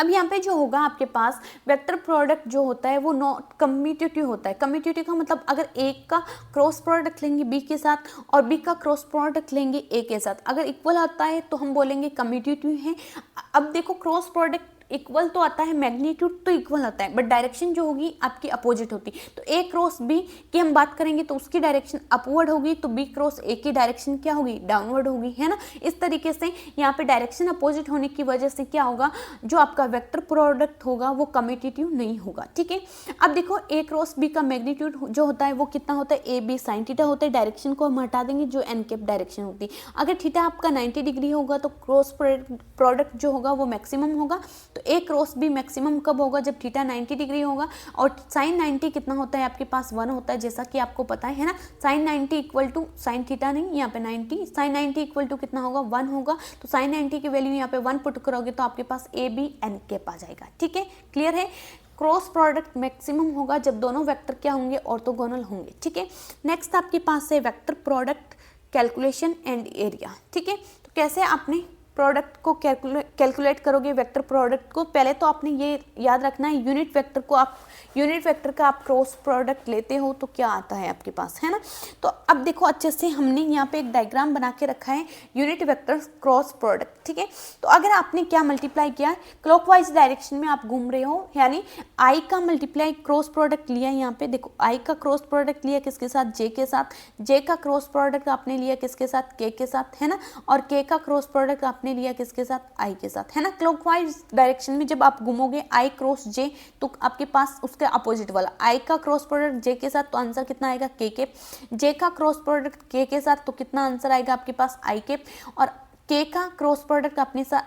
अब यहाँ पे जो होगा आपके पास वेक्टर प्रोडक्ट जो होता है वो नॉट कम्यूटेटिव होता है। कम्यूटेटिव का मतलब अगर ए का क्रॉस प्रोडक्ट लेंगे बी के साथ और बी का क्रॉस प्रोडक्ट लेंगे ए के साथ, अगर इक्वल आता है तो हम बोलेंगे कम्यूटेटिव है। अब देखो क्रॉस प्रोडक्ट इक्वल तो आता है, मैग्नीट्यूड तो इक्वल आता है, बट डायरेक्शन जो होगी आपकी अपोजिट होती। तो ए क्रॉस बी की हम बात करेंगे तो उसकी डायरेक्शन अपवर्ड होगी, तो बी क्रॉस ए की डायरेक्शन क्या होगी, डाउनवर्ड होगी, है ना। इस तरीके से यहाँ पे डायरेक्शन अपोजिट होने की वजह से क्या होगा, जो आपका वेक्टर प्रोडक्ट होगा वो कम्यूटेटिव नहीं होगा। ठीक है, अब देखो ए क्रॉस बी का मैग्नीट्यूड जो होता है वो कितना होता है, ए बी साइन थीटा होता है। डायरेक्शन को हम हटा देंगे, जो एन कैप डायरेक्शन होती है। अगर थीटा आपका 90 डिग्री होगा तो क्रॉस प्रोडक्ट जो होगा वो मैक्सिमम होगा। तो ए क्रॉस बी मैक्सिमम कब होगा, जब थीटा 90 डिग्री होगा, और साइन 90 कितना होता है आपके पास 1 होता है, जैसा कि आपको पता है ना। Sine 90 equal to sine theta नहीं, यहाँ पे 90, साइन 90 इक्वल टू कितना होगा, 1 होगा। तो साइन 90 की वैल्यू यहाँ पे 1 पुट करोगे तो आपके पास ए बी एन कैप आ जाएगा। ठीक है, क्लियर है। क्रॉस प्रोडक्ट मैक्सिमम होगा जब दोनों वेक्टर क्या होंगे, ऑर्थोगोनल होंगे। ठीक है, नेक्स्ट आपके पास है vector product calculation and area. ठीक है, तो कैसे आपने प्रोडक्ट को कैलकुलेट करोगे वेक्टर प्रोडक्ट को, पहले तो आपने ये याद रखना है यूनिट वेक्टर को आप यूनिट वेक्टर का आप क्रॉस प्रोडक्ट लेते हो तो क्या आता है आपके पास, है ना। तो अब देखो अच्छे से हमने यहाँ पे एक डायग्राम बना के रखा है यूनिट वेक्टर क्रॉस प्रोडक्ट। ठीक है, तो अगर आपने क्या मल्टीप्लाई किया, क्लॉकवाइज डायरेक्शन में आप घूम रहे हो, यानी आई का मल्टीप्लाई क्रॉस प्रोडक्ट लिया। यहाँ पे देखो आई का क्रॉस प्रोडक्ट लिया किसके साथ, जे के साथ। जे का क्रॉस प्रोडक्ट आपने लिया किसके साथ, के के साथ, है ना। और के का क्रॉस प्रोडक्ट आपने लिया किसके साथ, आई के साथ, है ना। क्लॉकवाइज डायरेक्शन में जब आप घूमोगे आई क्रॉस जे, तो आपके पास उसके अपोजिट वाला आई का क्रॉस प्रोडक्ट जे के साथ, तो आंसर कितना आएगा, के के। जे का क्रॉस प्रोडक्ट के के साथ, तो कितना आंसर आएगा आपके पास, आई के। और के का क्रॉस प्रोडक्ट अपने साथ,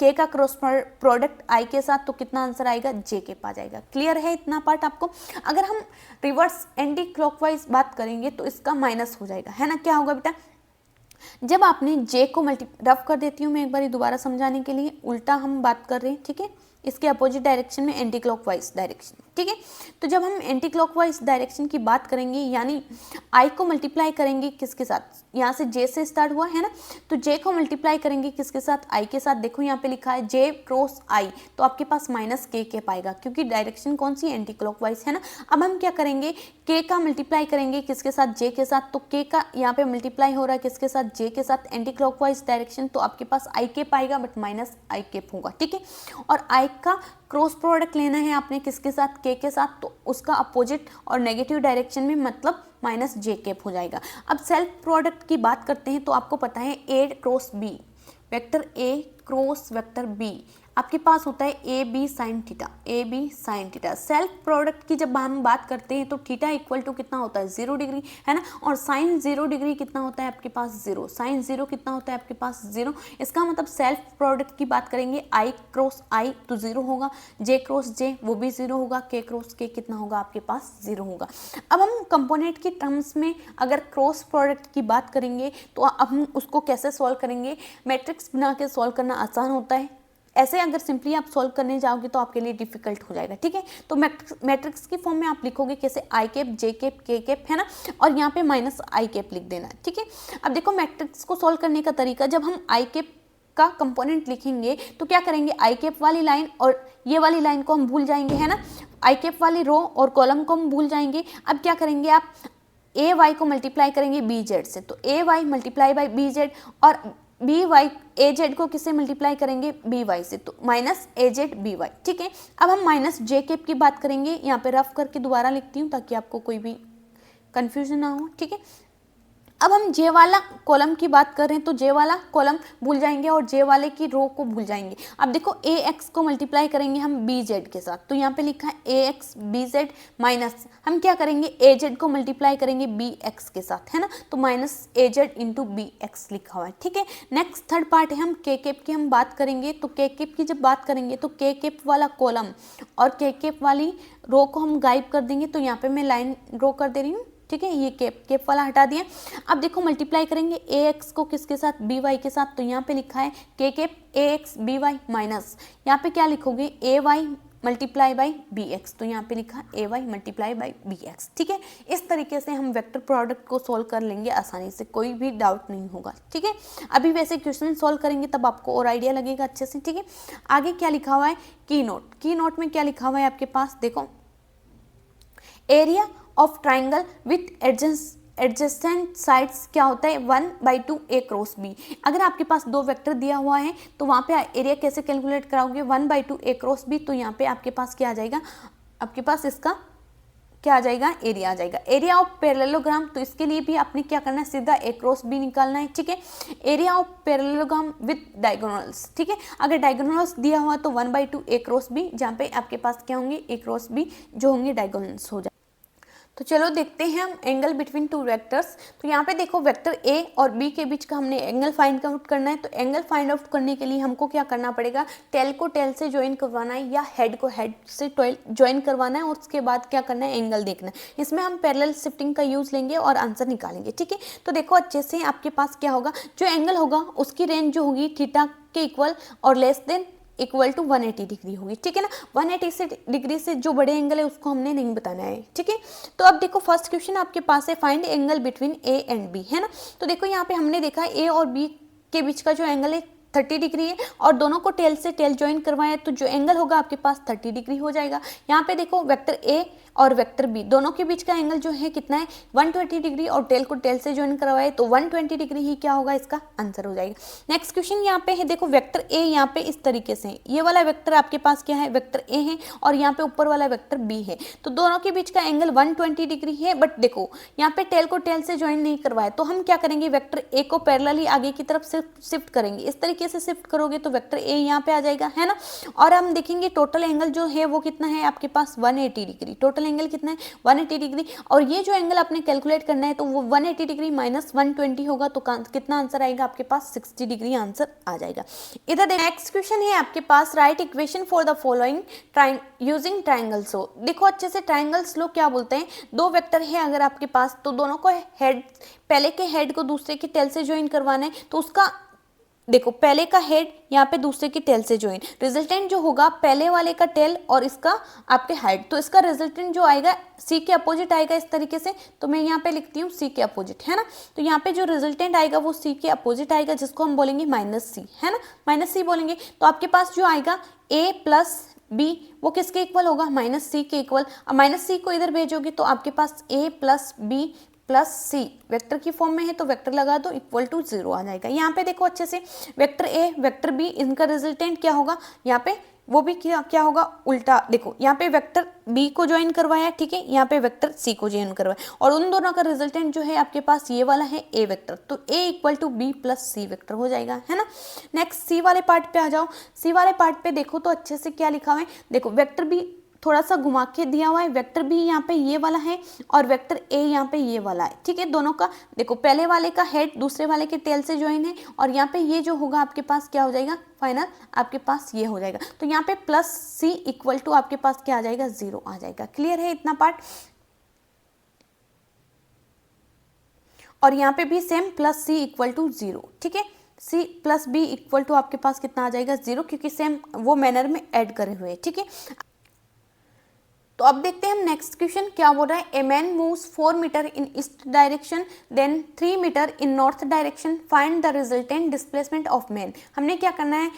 के का क्रॉस प्रोडक्ट आई के साथ, तो कितना आंसर आएगा, जे के पा जाएगा। क्लियर है इतना पार्ट आपको। अगर हम रिवर्स एंटी क्लॉकवाइज बात करेंगे तो इसका माइनस हो जाएगा, है ना। क्या होगा बेटा, जब आपने जे को रफ कर देती हूँ मैं एक बार दोबारा समझाने के लिए, उल्टा हम बात कर रहे हैं। ठीक है, इसके अपोजिट डायरेक्शन में एंटी क्लॉकवाइज डायरेक्शन। ठीक है, तो जब हम एंटी क्लॉकवाइज डायरेक्शन की बात करेंगे, यानी आई को मल्टीप्लाई करेंगे किसके साथ, यहाँ से जे से स्टार्ट हुआ है ना, तो जे को मल्टीप्लाई करेंगे किसके साथ, आई के साथ। देखो यहाँ पे लिखा है जे क्रॉस आई, तो आपके पास माइनस के पाएगा, क्योंकि डायरेक्शन कौन सी, एंटी क्लॉकवाइज, है ना। अब हम क्या करेंगे, के का मल्टीप्लाई करेंगे किसके साथ, जे के साथ। तो के का यहाँ पे मल्टीप्लाई हो रहा है किसके साथ, जे के साथ, एंटी क्लॉकवाइज डायरेक्शन, तो आपके पास आई के पाएगा, बट माइनस आई केप होगा। ठीक है, और आई का क्रॉस प्रोडक्ट लेना है आपने किसके साथ, के साथ, तो उसका अपोजिट और नेगेटिव डायरेक्शन में मतलब माइनस जे केप हो जाएगा। अब सेल्फ प्रोडक्ट की बात करते हैं तो आपको पता है A cross B, vector A cross vector B आपके पास होता है A B sine theta, A B sine theta. Self product की जब हम बात करते हैं तो थीटा इक्वल टू कितना होता है 0 डिग्री, है ना, और साइन 0 डिग्री कितना होता है आपके पास 0, साइन 0 कितना होता है आपके पास 0। इसका मतलब सेल्फ प्रोडक्ट की बात करेंगे आई क्रॉस आई तो 0 होगा, जे क्रॉस जे वो भी 0 होगा, के क्रॉस के कितना होगा आपके पास 0 होगा। अब हम कंपोनेंट की टर्म्स में अगर क्रॉस प्रोडक्ट की बात करेंगे तो अब हम उसको कैसे सॉल्व करेंगे, मैट्रिक्स बना के सॉल्व करना आसान होता है, ऐसे अगर सिंपली आप सॉल्व करने जाओगे तो आपके लिए डिफिकल्ट हो जाएगा, ठीक है। तो मैट्रिक्स की फॉर्म में आप लिखोगे कैसे, आई cap J cap K cap, है ना, और यहाँ पे माइनस आई कैप लिख देना है, ठीक है। अब देखो मैट्रिक्स को सॉल्व करने का तरीका, जब हम आई कैप का कंपोनेंट लिखेंगे तो क्या करेंगे, आई कैप वाली लाइन और ये वाली लाइन को हम भूल जाएंगे, है ना, आई कैप वाली रो और कॉलम को हम भूल जाएंगे। अब क्या करेंगे, आप ए वाई को मल्टीप्लाई करेंगे बी जेड से, तो A Y multiply by B Z, और बी वाई ए जेड को किससे मल्टीप्लाई करेंगे, बी वाई से, तो minus A Z B Y, ठीक है। अब हम माइनस जे कैप की बात करेंगे, यहाँ पे रफ करके दोबारा लिखती हूँ ताकि आपको कोई भी कंफ्यूजन ना हो, ठीक है। अब हम जे वाला कॉलम की बात कर रहे हैं तो जे वाला कॉलम भूल जाएंगे और जे वाले की रो को भूल जाएंगे। अब देखो ए एक्स को मल्टीप्लाई करेंगे हम बी जेड के साथ, तो यहाँ पे लिखा है ए एक्स बी जेड, माइनस हम क्या करेंगे, ए जेड को मल्टीप्लाई करेंगे बी एक्स के साथ, है ना, तो minus A Z into B x लिखा हुआ है, ठीक है। नेक्स्ट थर्ड पार्ट है हम के केप की हम बात करेंगे, तो के केप की जब बात करेंगे तो के केप वाला कॉलम और के केप वाली रो को हम गायब कर देंगे, तो यहाँ पे मैं लाइन ड्रॉ कर दे रही हूँ, ठीक है, ये केप वाला हटा दिया। अब देखो मल्टीप्लाई करेंगे ए एक्स को किसके साथ, बी वाई के साथ, तो यहाँ पे लिखा है K cap A X B Y minus यहाँ पे क्या लिखोगे, A Y multiply by B X, तो यहाँ पे लिखा A Y multiply by B X, ठीक है। इस तरीके से हम वेक्टर प्रोडक्ट को सॉल्व कर लेंगे आसानी से, कोई भी डाउट नहीं होगा, ठीक है। अभी वैसे क्वेश्चन सॉल्व करेंगे तब आपको और आइडिया लगेगा अच्छे से, ठीक है। आगे क्या लिखा हुआ है, की नोट में क्या लिखा हुआ है आपके पास, देखो area of triangle with adjacent sides क्या होता है, 1/2 ए क्रॉस बी। अगर आपके पास दो वेक्टर दिया हुआ है तो वहाँ पे एरिया कैसे कैलकुलेट कराओगे, 1/2 ए क्रॉस बी, तो यहाँ पे आपके पास क्या आ जाएगा, आपके पास इसका क्या आ जाएगा, एरिया आ जाएगा। एरिया ऑफ पैरेललोग्राम, तो इसके लिए भी आपने क्या करना है, सीधा ए क्रॉस बी निकालना है, ठीक है। Area of parallelogram with diagonals, ठीक है, अगर डायगोनल्स दिया हुआ तो 1/2 ए क्रॉस बी, जहाँ पे आपके पास क्या होंगे, ए क्रॉस बी जो होंगे डायगोनल्स हो जाए। तो चलो देखते हैं हम एंगल बिटवीन टू वेक्टर्स। तो यहाँ पे देखो वेक्टर ए और बी के बीच का हमने एंगल फाइंड आउट करना है, तो एंगल फाइंड आउट करने के लिए हमको क्या करना पड़ेगा, टेल को टेल से ज्वाइन करवाना है या हेड को हेड से ज्वाइन करवाना है, और उसके बाद क्या करना है, एंगल देखना है। इसमें हम पैरेलल शिफ्टिंग का यूज लेंगे और आंसर निकालेंगे, ठीक है। तो देखो अच्छे से आपके पास क्या होगा, जो एंगल होगा उसकी रेंज जो होगी थीटा के इक्वल और less than equal to 180 degree होगी, ठीक है ना। 180 डिग्री से जो बड़े एंगल है उसको हमने नहीं बताना है, ठीक है। तो अब देखो फर्स्ट क्वेश्चन आपके पास है, find angle between A and B, है ना। तो देखो यहाँ पे हमने देखा ए और बी के बीच का जो एंगल है 30 डिग्री है, और दोनों को टेल से टेल ज्वाइन करवाया तो जो एंगल होगा आपके पास 30 डिग्री हो जाएगा। यहाँ पे देखो वेक्टर ए और वेक्टर बी दोनों के बीच का एंगल जो है कितना है, 120 डिग्री, और टेल को टेल से ज्वाइन करवाए तो 120 डिग्री ही क्या होगा, इसका आंसर हो जाएगा। नेक्स्ट क्वेश्चन यहाँ पे है, देखो वेक्टर ए यहाँ पे इस तरीके से है, ये वाला वेक्टर आपके पास क्या है, वेक्टर ए है, और यहाँ पे ऊपर वाला वेक्टर बी है, तो दोनों के बीच का एंगल 120 डिग्री है। बट देखो यहाँ पे टेल को टेल से ज्वाइन नहीं करवाए, तो हम क्या करेंगे, वेक्टर ए को पैरेलली आगे की तरफ शिफ्ट करेंगे, इस तरीके से शिफ्ट करोगे तो वेक्टर ए यहाँ पे आ जाएगा, है ना। और हम देखेंगे टोटल एंगल जो है वो कितना है आपके पास, 180 डिग्री, टोटल एंगल कितना है, 180 डिग्री, और ये जो एंगल आपने कैलकुलेट करना है तो वो 180 डिग्री माइनस 120 होगा, तो कितना आंसर आएगा आपके पास, 60 डिग्री आंसर आ जाएगा। इधर नेक्स्ट क्वेश्चन है आपके पास, write equation for the following using triangles. हो देखो अच्छे से, ट्राइंगल्स लोग क्या बोलते हैं, दो वेक्टर है अगर आपके पास तो दोनों को हेड, पहले के हेड को दूसरे की टेल से ज्वाइन करवाना है, तो उसका देखो पहले का हेड यहाँ पे दूसरे की टेल से ज्वाइन, रिजल्टेंट जो होगा पहले वाले का टेल और इसका आपके हेड, तो इसका रिजल्टेंट जो आएगा सी के अपोजिट आएगा इस तरीके से, तो मैं यहाँ पे लिखती हूँ सी के अपोजिट, है ना। तो यहाँ पे जो रिजल्टेंट आएगा वो सी के अपोजिट आएगा, जिसको हम बोलेंगे माइनस सी, है ना, माइनस सी बोलेंगे। तो आपके पास जो आएगा ए प्लस बी वो किसके इक्वल होगा, माइनस सी के इक्वल। अब माइनस सी को इधर भेजोगे तो आपके पास ए plus B plus C vector की फॉर्म में है, तो वेक्टर लगा दो, इक्वल टू 0 आ जाएगा। यहाँ पे देखो अच्छे से, वेक्टर ए वेक्टर बी इनका रिजल्टेंट क्या होगा, यहाँ पे वो भी क्या होगा, उल्टा। देखो यहाँ पे वेक्टर बी को ज्वाइन करवाया, ठीक है, यहाँ पे वेक्टर सी को ज्वाइन करवाया, और उन दोनों का रिजल्टेंट जो है आपके पास ये वाला है ए वेक्टर, तो A equal to B plus C vector हो जाएगा, है ना। नेक्स्ट सी वाले पार्ट पे आ जाओ। सी वाले पार्ट पे देखो तो अच्छे से क्या लिखा हुआ है, देखो वेक्टर बी थोड़ा सा घुमा के दिया हुआ है, वेक्टर बी यहाँ पे ये वाला है और वेक्टर ए यहाँ पे ये वाला है, ठीक है। दोनों का देखो पहले वाले का हेड दूसरे वाले के टेल से ज्वाइन है, और यहाँ पे ये जो होगा आपके पास क्या हो जाएगा, फाइनल आपके पास ये हो जाएगा। तो यहाँ पे प्लस सी इक्वल टू आपके पास क्या आ जाएगा, 0 आ जाएगा। क्लियर है इतना पार्ट। और यहाँ पे भी same plus C equal to 0, ठीक है। C plus B equal to आपके पास कितना आ जाएगा, 0, क्योंकि सेम वो मैनर में ऐड करे हुए, ठीक है। तो अब देखते हैं हम नेक्स्ट क्वेश्चन क्या बोल रहा है। A man moves 4 metre in east direction then 3 metre in north direction, find the resultant displacement of man. हमने क्या करना है,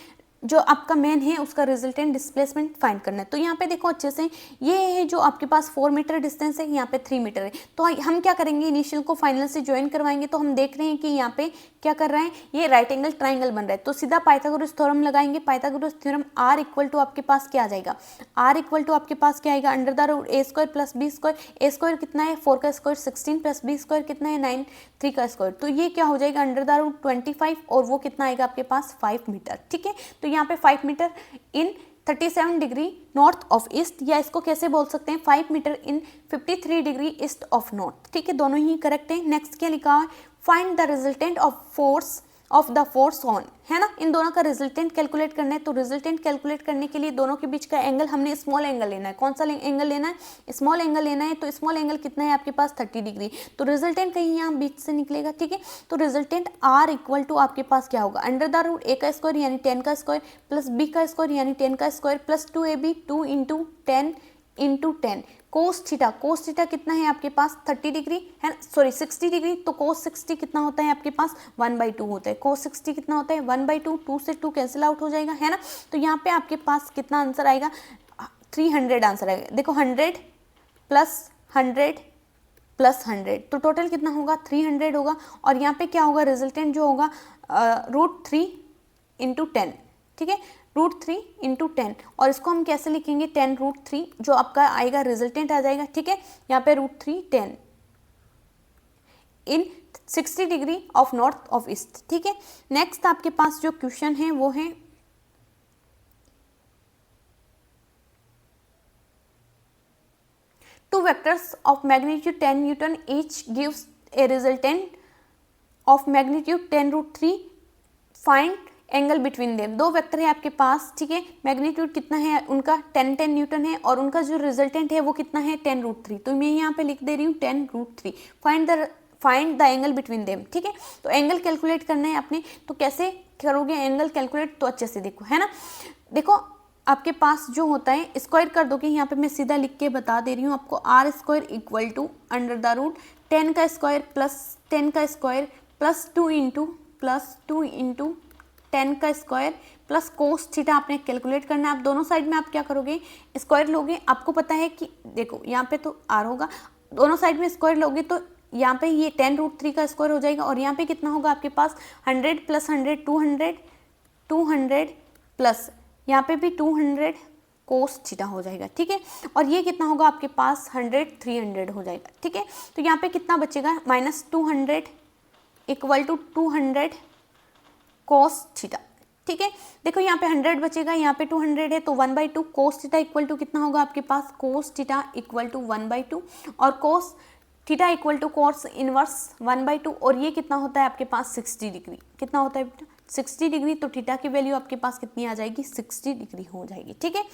जो आपका मैन है उसका रिजल्टेंट डिस्प्लेसमेंट फाइंड करना है। तो यहाँ पे देखो अच्छे से, ये है जो आपके पास 4 मीटर डिस्टेंस है, यहाँ पे 3 मीटर है। तो हम क्या करेंगे, इनिशियल को फाइनल से ज्वाइन करवाएंगे। तो हम देख रहे हैं कि यहाँ पे क्या कर रहा है, ये राइट एंगल ट्राइंगल बन रहा है, तो सीधा पाइथागोरस थ्योरम लगाएंगे। Pythagoras theorem R equal to आपके पास क्या आ जाएगा, आर इक्वल टू आपके पास क्या आएगा, under the root A square plus B square. A square कितना है, 4 का स्क्वायर 16 प्लस बी स्क्वायर कितना है 9, 3 का स्क्वायर। तो ये क्या हो जाएगा, अंडर द रूट 25, और वो कितना आएगा आपके पास 5 मीटर, ठीक है। तो यहाँ पे 5 metre in 37 degree north of east, या इसको कैसे बोल सकते हैं, 5 metre in 53 degree east of north, ठीक है। दोनों ही करेक्ट है। नेक्स्ट क्या लिखा है, find the resultant of force of the force on, है ना। इन दोनों का रिजल्टेंट कैलकुलेट करना है। तो रिजल्टेंट कैलकुलेट करने के लिए दोनों के बीच का एंगल हमने स्मॉल एंगल लेना है। कौन सा एंगल लेना है, स्मॉल एंगल लेना है। तो स्मॉल एंगल कितना है आपके पास 30 डिग्री। तो रिजल्टेंट कहीं यहाँ बीच से निकलेगा, ठीक है। तो रिजल्टेंट आर इक्वल टू आपके पास क्या होगा, अंडर द रूट ए का स्क्वायर यानी 10 का स्क्वायर प्लस बी का स्क्वायर यानी 10 का square plus 2ab 2 into 10 into 10 cos theta. Cos theta कितना है आपके पास 30 डिग्री है, सॉरी 60 डिग्री। तो कोस 60 कितना होता है आपके पास 1/2 होता है। कोस 60 कितना होता है 1/2, 2 से 2 कैंसिल आउट हो जाएगा, है ना। तो यहाँ पे आपके पास कितना आंसर आएगा, 300 आंसर आएगा। देखो 100 प्लस 100 प्लस 100, तो टोटल कितना होगा 300 होगा। और यहाँ पे क्या होगा, रिजल्टेंट जो होगा √3 इंटू 10, ठीक है, √3 इंटू 10। और इसको हम कैसे लिखेंगे, 10√3 जो आपका आएगा रिजल्टेंट आ जाएगा, ठीक है। यहाँ पे √3 10 इन 60 degree of north of east, ठीक है। नेक्स्ट आपके पास जो क्वेश्चन है वो है two vectors of magnitude 10 Newton each gives a resultant of magnitude 10√3, find angle between them. दो वेक्टर है आपके पास, ठीक है, मैग्नीट्यूड कितना है उनका 10 न्यूटन है, और उनका जो रिजल्टेंट है वो कितना है 10√3। तो मैं यहाँ पे लिख दे रही हूँ 10√3। Find the angle between them, ठीक है। तो एंगल कैलकुलेट करना है आपने, तो कैसे करोगे एंगल कैलकुलेट, तो अच्छे से देखो, है ना। देखो आपके पास जो होता है स्क्वायर कर दोगे, यहाँ पे मैं सीधा लिख के बता दे रही हूँ आपको, R square equal to under the root 10 का स्क्वायर प्लस 10 का स्क्वायर प्लस 2 इंटू 10 का स्क्वायर प्लस कोस थीटा आपने कैलकुलेट करना है। आप दोनों साइड में आप क्या करोगे, स्क्वायर लोगे। आपको पता है कि देखो यहाँ पे तो आर होगा, दोनों साइड में स्क्वायर लोगे तो यहाँ पे ये 10√3 का स्क्वायर हो जाएगा, और यहाँ पे कितना होगा आपके पास 100 प्लस 100 200 प्लस यहाँ पे भी 200 कोस थीटा हो जाएगा, ठीक है। और ये कितना होगा आपके पास 100 300 हो जाएगा, ठीक है। तो यहाँ पे कितना बचेगा, -200 इक्वल टू 200 कोस थीटा, ठीक है। देखो यहाँ पे 100 बचेगा, यहाँ पे 200 है, तो 1/2 कोस थीटा इक्वल टू कितना होगा आपके पास, कोस थीटा इक्वल टू 1/2, और cos theta equal to cos inverse 1/2, और ये कितना होता है आपके पास 60 डिग्री। कितना होता है बेटा 60 डिग्री। तो थीटा की वैल्यू आपके पास कितनी आ जाएगी 60 डिग्री हो जाएगी, ठीक है।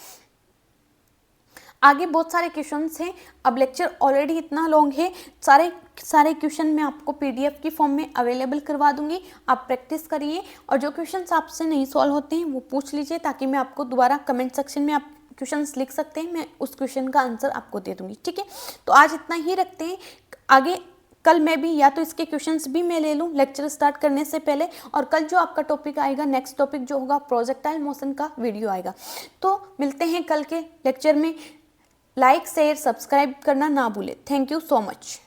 आगे बहुत सारे क्वेश्चंस हैं। अब लेक्चर ऑलरेडी इतना लॉन्ग है, सारे क्वेश्चन मैं आपको पीडीएफ की फॉर्म में अवेलेबल करवा दूंगी, आप प्रैक्टिस करिए। और जो क्वेश्चंस आपसे नहीं सॉल्व होते हैं वो पूछ लीजिए, ताकि मैं आपको दोबारा कमेंट सेक्शन में आप क्वेश्चंस लिख सकते हैं, मैं उस क्वेश्चन का आंसर आपको दे दूंगी, ठीक है। तो आज इतना ही रखते हैं। आगे कल मैं भी या तो इसके क्वेश्चंस भी मैं ले लूँ लेक्चर स्टार्ट करने से पहले, और कल जो आपका टॉपिक आएगा नेक्स्ट टॉपिक जो होगा प्रोजेक्टाइल मोशन का वीडियो आएगा। तो मिलते हैं कल के लेक्चर में। लाइक शेयर सब्सक्राइब करना ना भूले। Thank you so much.